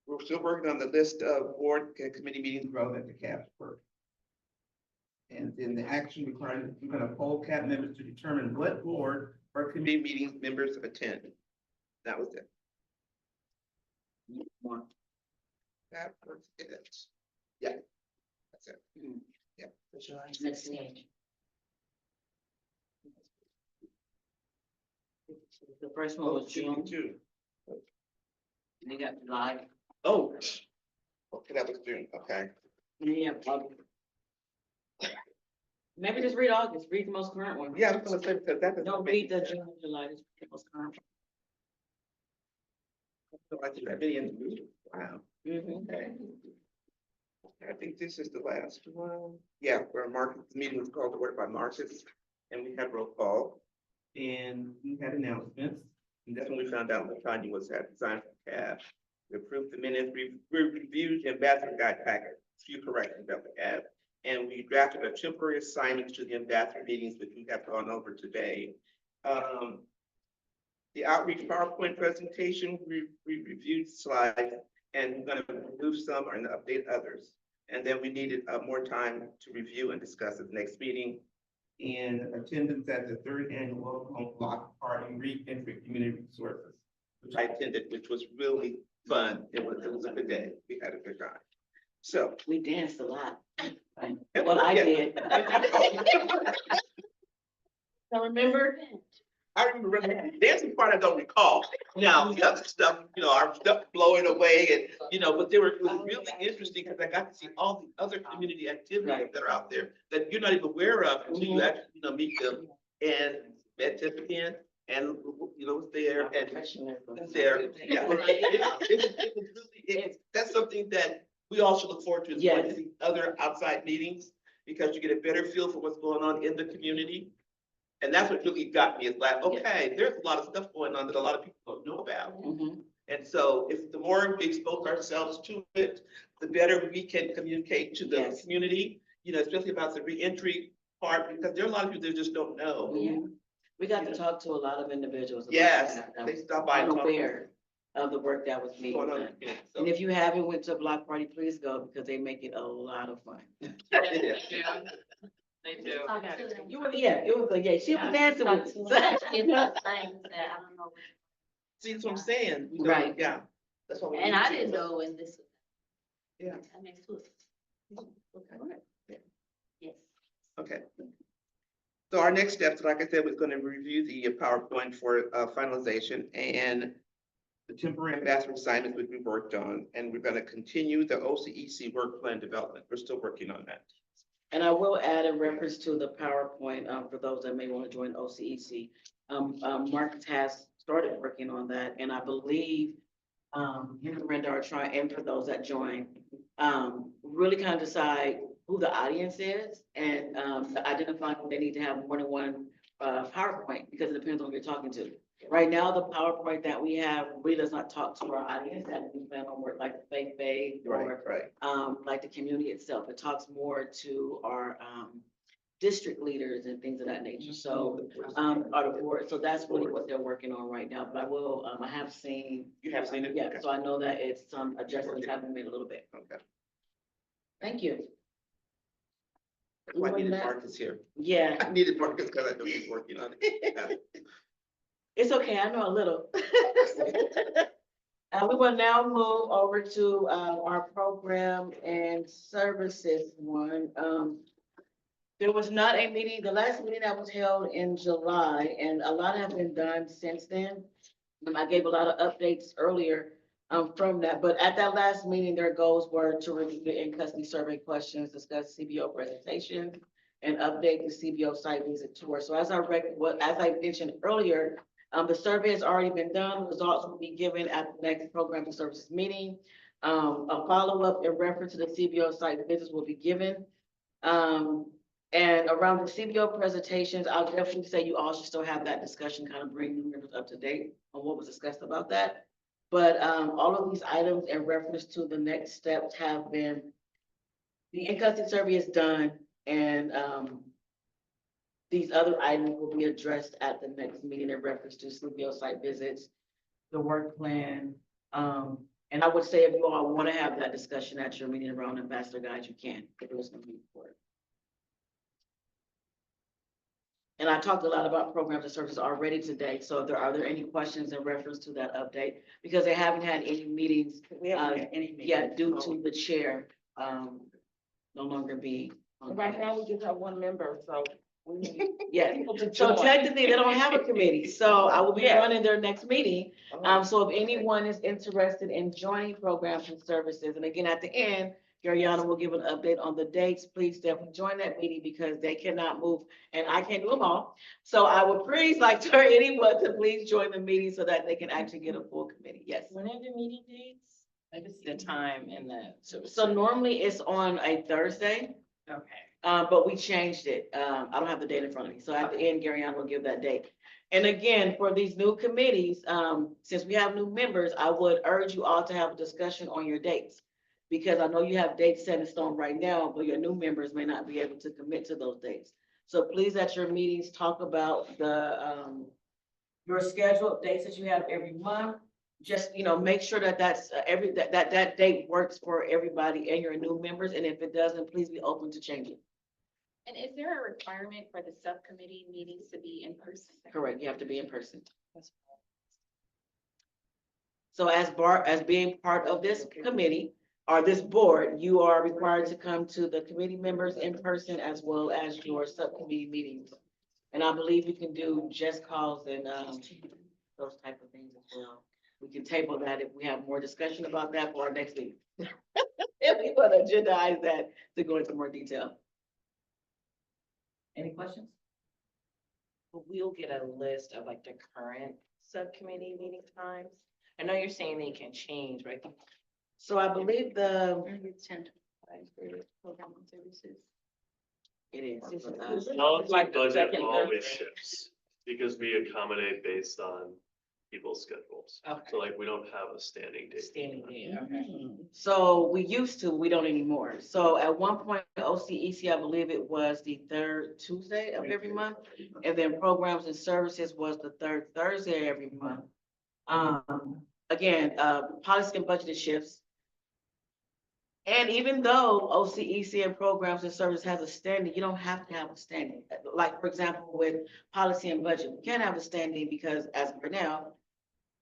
we're still working on the list of board and committee meetings relevant to CAB's work. And then the action required, we're going to poll CAB members to determine what board or committee meetings members attend. That was it. That was it. Yeah, that's it. Yeah. Next stage. The first one was June. They got July. Oh, okay, that was June, okay. Yeah. Maybe just read August, read the most current one. Yeah, I was gonna say, because that doesn't Don't make read the sense. June, July, just read the most current. So I think that many in the meeting. Wow. Mhm. Okay. I think this is the last one. Yeah, where Marcus, the meeting was called to order by Marcus, and we had roll call. And we had announcements, and that's when we found out what Tanya was at design for CAB. We approved the minutes, we reviewed the ambassador guide packet, a few corrections that we have. And we drafted a temporary assignment to the ambassador meetings, which we have gone over today. The outreach PowerPoint presentation, we reviewed slides, and we're gonna remove some and update others. And then we needed more time to review and discuss at the next meeting. And attendance at the third annual Welcome Home Block Party Re-Entry Community Resources, which I attended, which was really fun. It was a good day. We had a good time. So. We danced a lot. Well, I did. I remember. I remember the dancing part I don't recall. Now, the other stuff, our stuff blowing away and, but it was really interesting because I got to see all the other community activities that are out there that you're not even aware of until you actually, meet them. And met Tiffany and, was there and was there. Yeah. It was really, that's something that we all should look forward to, is going to see other outside meetings, because you get a better feel for what's going on in the community. And that's what really got me, is like, okay, there's a lot of stuff going on that a lot of people don't know about. And so if the more we expose ourselves to it, the better we can communicate to the community, especially about the reentry part, because there are a lot of people that just don't know. We got to talk to a lot of individuals. About Yes, that. they stop by and talk. Unaware of the work that was being done. And if you haven't went to a block party, please go, because they make it a lot of fun. They do. You were, it was like, she was dancing with us. See, that's what I'm saying. Right. Yeah. That's what we And need I to didn't do. know when this. Yeah. That makes sense. Yes. Okay. So our next steps, like I said, was going to review the PowerPoint for finalization and the temporary ambassador assignments which we worked on, and we're going to continue the OCEC work plan development. We're still working on that. And I will add in reference to the PowerPoint, for those that may want to join OCEC. Marcus has started working on that, and I believe him and Brenda are trying, and for those that join, really kind of decide who the audience is, and identify if they need to have more than one PowerPoint, because it depends on who you're talking to. Right now, the PowerPoint that we have really does not talk to our audience, that we plan on work like the faith-based or, like the community itself. It talks more to our, district leaders and things of that nature. So, or the board, so that's really what they're working on right now. But I will, I have seen. You have seen it? Yeah, so I know that it's some adjustments have been made a little bit. Okay. Thank you. That's why I needed Marcus here. Yeah. I needed Marcus because I know he's working on it. It's okay, I know a little. We will now move over to, our program and services one. There was not a meeting, the last meeting that was held in July, and a lot have been done since then. I gave a lot of updates earlier, from that, but at that last meeting, their goals were to review the in-custody survey questions, discuss CBO presentations, and update the CBO site visit tour. So as I mentioned earlier, the survey has already been done. Results will be given at the next program and services meeting. A follow-up in reference to the CBO site visits will be given. And around the CBO presentations, I'll definitely say you all should still have that discussion, kind of bring new members up to date on what was discussed about that. But, all of these items in reference to the next steps have been, the in-custody survey is done, and, these other items will be addressed at the next meeting in reference to CBO site visits, the work plan. And I would say if you all want to have that discussion at your meeting around Ambassador Guide, you can, if it was going to be important. And I talked a lot about programs and services already today, so if are there any questions in reference to that update? Because they haven't had any meetings, yet due to the chair, no longer being. Right now, we just have one member, so. we need Yeah, people to so join. technically, they don't have a committee, so I will be Yeah. running their next meeting. So if anyone is interested in joining programs and services, and again, at the end, Gariana will give an update on the dates. Please definitely join that meeting because they cannot move and I can't do them all. So I would please like to anyone to please join the meeting so that they can actually get a full committee. Yes. When are the meeting dates? Like the time and the. So normally it's on a Thursday, Okay. but we changed it. I don't have the date in front of me. So at the end, Gariana will give that date. And again, for these new committees, since we have new members, I would urge you all to have a discussion on your dates. Because I know you have dates set in stone right now, but your new members may not be able to commit to those dates. So please at your meetings, talk about the, your scheduled dates that you have every month. Just, make sure that that's that date works for everybody and your new members. And if it doesn't, please be open to changing. And is there a requirement for the subcommittee meetings to be in person? Correct, you have to be in person. So as being part of this committee, or this board, you are required to come to the committee members in person as well as your subcommittee meetings. And I believe you can do just calls and, those type of things as well. We can table that if we have more discussion about that for our next meeting. If we want to agendize that to go into more detail. Any questions? We'll get a list of like the current subcommittee meeting times. I know you're saying they can change, but I think. So I believe It's 10 to 5 for program and services. it is. Policy Like the budget second always Thursday. shifts because we accommodate based on people's schedules. Okay. So like, we don't have a standing date. Standing date, okay. So we used to, we don't anymore. So at one point, OCEC, I believe it was the third Tuesday of every month. And then programs and services was the third Thursday every month. Again, policy and budget shifts. And even though OCEC and programs and services has a standing, you don't have to have a standing. Like, for example, with policy and budget, we can't have a standing because as for now,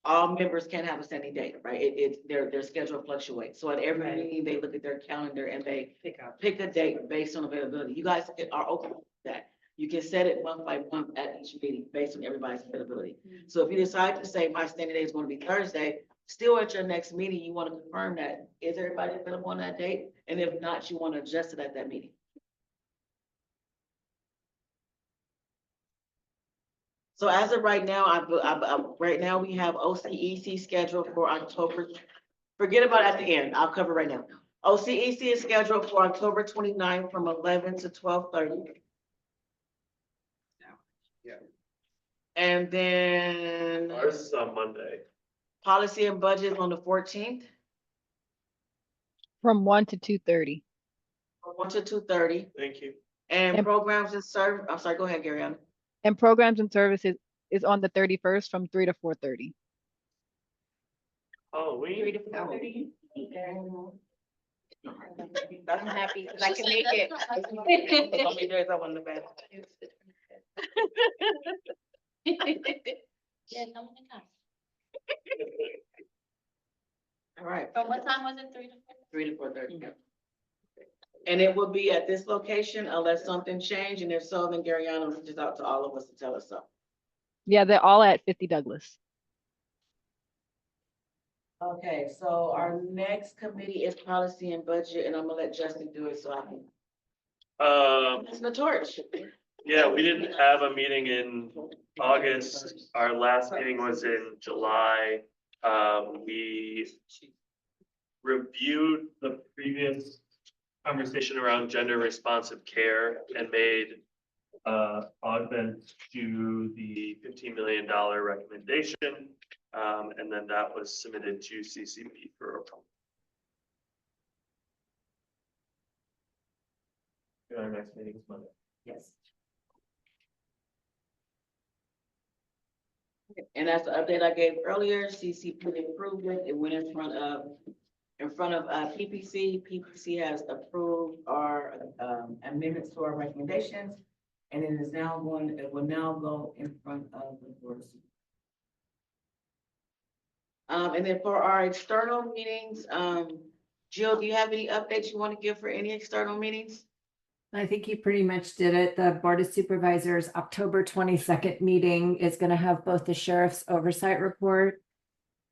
all members can't have a standing date, right? Their schedule fluctuates. So at every Right. meeting, they look at their calendar and they Pick a date based on availability. You guys are open to that. You can set it month by month at each meeting based on everybody's availability. So if you decide to say my standing day is going to be Thursday, still at your next meeting, you want to confirm that, is everybody available on that date? And if not, you want to adjust it at that meeting. So as of right now, right now we have OCEC scheduled for October. Forget about at the end. I'll cover right now. OCEC is scheduled for October 29th from 11 to 12:30. Yeah. And then Ours is on Monday. policy and budget on the 14th, From 1 to 2:30. from 1 to 2:30. Thank you. And And- programs and I'm sorry, go ahead, Gary. And programs and services is on the 31st from 3 to 4:30. Halloween. I'm happy because I can make it. How many days I want the best? Yeah, no one can. All right, From what time was it? 3 to 4? 3 to 4:30. And it will be at this location unless something changed, and if so, then Garyana reaches out to all of us to tell us so. Yeah, they're all at 50 Douglas. Okay, so our next committee is policy and budget, and I'm gonna let Justin do it so I can. It's the torch. Yeah, we didn't have a meeting in August. Our last meeting was in July. We reviewed the previous conversation around gender responsive care and made augments to the $15 million recommendation. And then that was submitted to CCP for approval. Our next meeting is Monday. Yes. And that's the update I gave earlier, CCP approved it, it went in front of PPC. PPC has approved our amendments to our recommendations. And it is now it will now go in front of the board. And then for our external meetings, Jill, do you have any updates you want to give for any external meetings? I think you pretty much did it. The Board of Supervisors October 22nd meeting is going to have both the sheriff's oversight report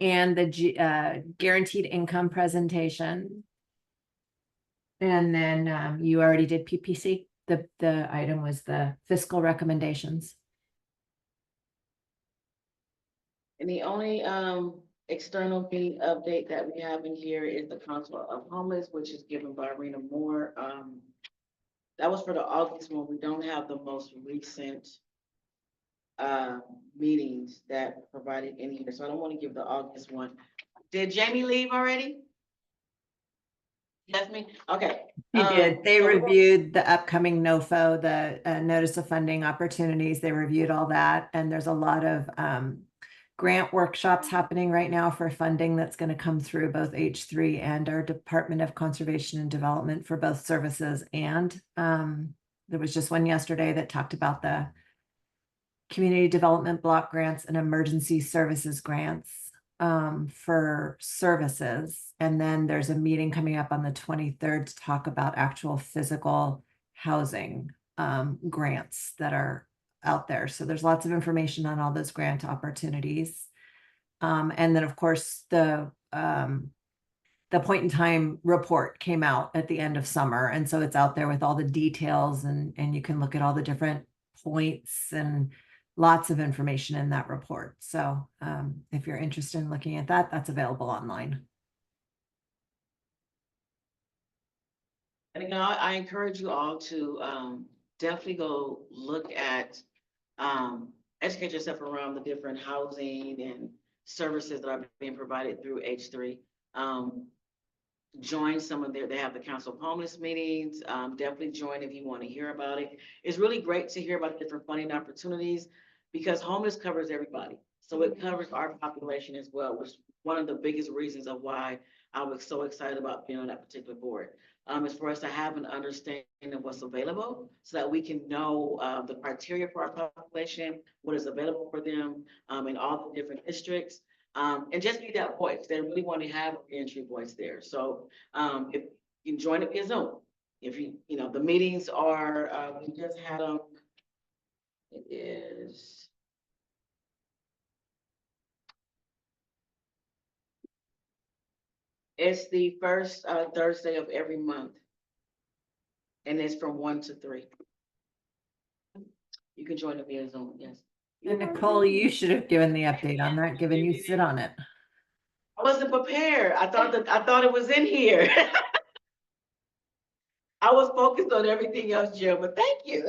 and the guaranteed income presentation. And then you already did PPC. The item was the fiscal recommendations. And the only external meeting update that we have in here is the Council of Homeless, which is given by Rena Moore. That was for the August one. We don't have the most recent meetings that provided in here, so I don't want to give the August one. Did Jamie leave already? Left me? Okay. He did. They so- reviewed the upcoming NOFO, the notice of funding opportunities. They reviewed all that. And there's a lot of grant workshops happening right now for funding that's going to come through both H3 and our Department of Conservation and Development for both services. And there was just one yesterday that talked about the community development block grants and emergency services grants for services. And then there's a meeting coming up on the 23rd to talk about actual physical housing grants that are out there. So there's lots of information on all those grant opportunities. And then of course the point in time report came out at the end of summer. And so it's out there with all the details and you can look at all the different points and lots of information in that report. So if you're interested in looking at that, that's available online. And again, I encourage you all to definitely go look at, educate yourself around the different housing and services that are being provided through H3. Join some of they have the Council of Homeless meetings. Definitely join if you want to hear about it. It's really great to hear about different funding opportunities because homeless covers everybody. So it covers our population as well, which is one of the biggest reasons of why I was so excited about being on that particular board. Is for us to have an understanding of what's available so that we can know the criteria for our population, what is available for them in all the different districts. And just be that voice. They really want to have an entry voice there. So if you can join it via Zoom. If the meetings are, we just had them. It is. It's the first Thursday of every month. And it's from 1 to 3. You can join it via Zoom, yes. And Nicole, you should have given the update on that, given you sit on it. I wasn't prepared. I thought it was in here. I was focused on everything else, Jill, but thank you.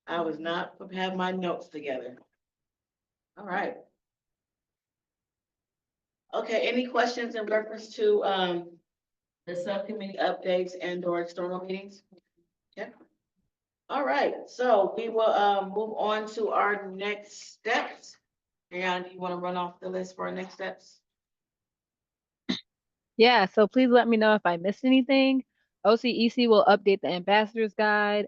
I was not, have my notes together. All right. Okay, any questions in reference to, the subcommittee updates and or external meetings? Okay. All right, so we will, move on to our next steps. Ariana, do you want to run off the list for our next steps? Yeah, so please let me know if I missed anything. OCEC will update the ambassador's guide.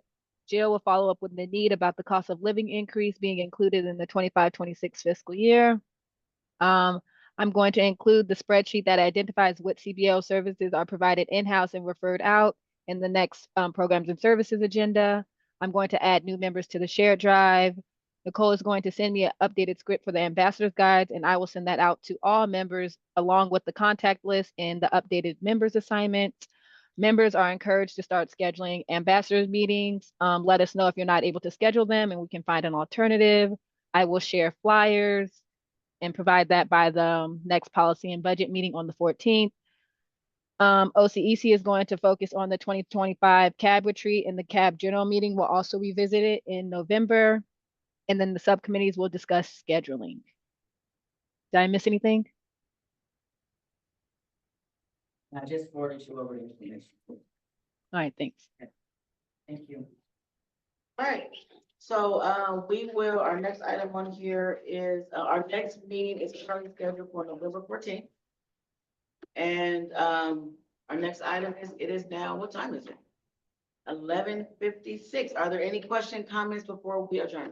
Jill will follow up with the need about the cost of living increase being included in the 25-26 fiscal year. I'm going to include the spreadsheet that identifies what CBO services are provided in-house and referred out in the next programs and services agenda. I'm going to add new members to the shared drive. Nicole is going to send me an updated script for the ambassador's guides, and I will send that out to all members along with the contact list and the updated members assignments. Members are encouraged to start scheduling ambassadors meetings. Let us know if you're not able to schedule them and we can find an alternative. I will share flyers and provide that by the next policy and budget meeting on the 14th. OCEC is going to focus on the 2025 CAB retreat, and the CAB general meeting will also revisit it in November. And then the subcommittees will discuss scheduling. Did I miss anything? I just forwarded you over the information. All right, thanks. Thank you. All right, so, we will, our next item on here is, our next meeting is currently scheduled for November 14th. And, our next item is, it is now, what time is it? 11:56. Are there any questions, comments before we adjourn?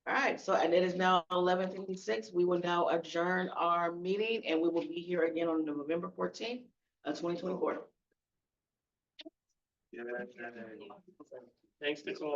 All right, so, and it is now 11:56. We will now adjourn our meeting and we will be here again on November 14th, 2024. Yeah, thanks, Nicole.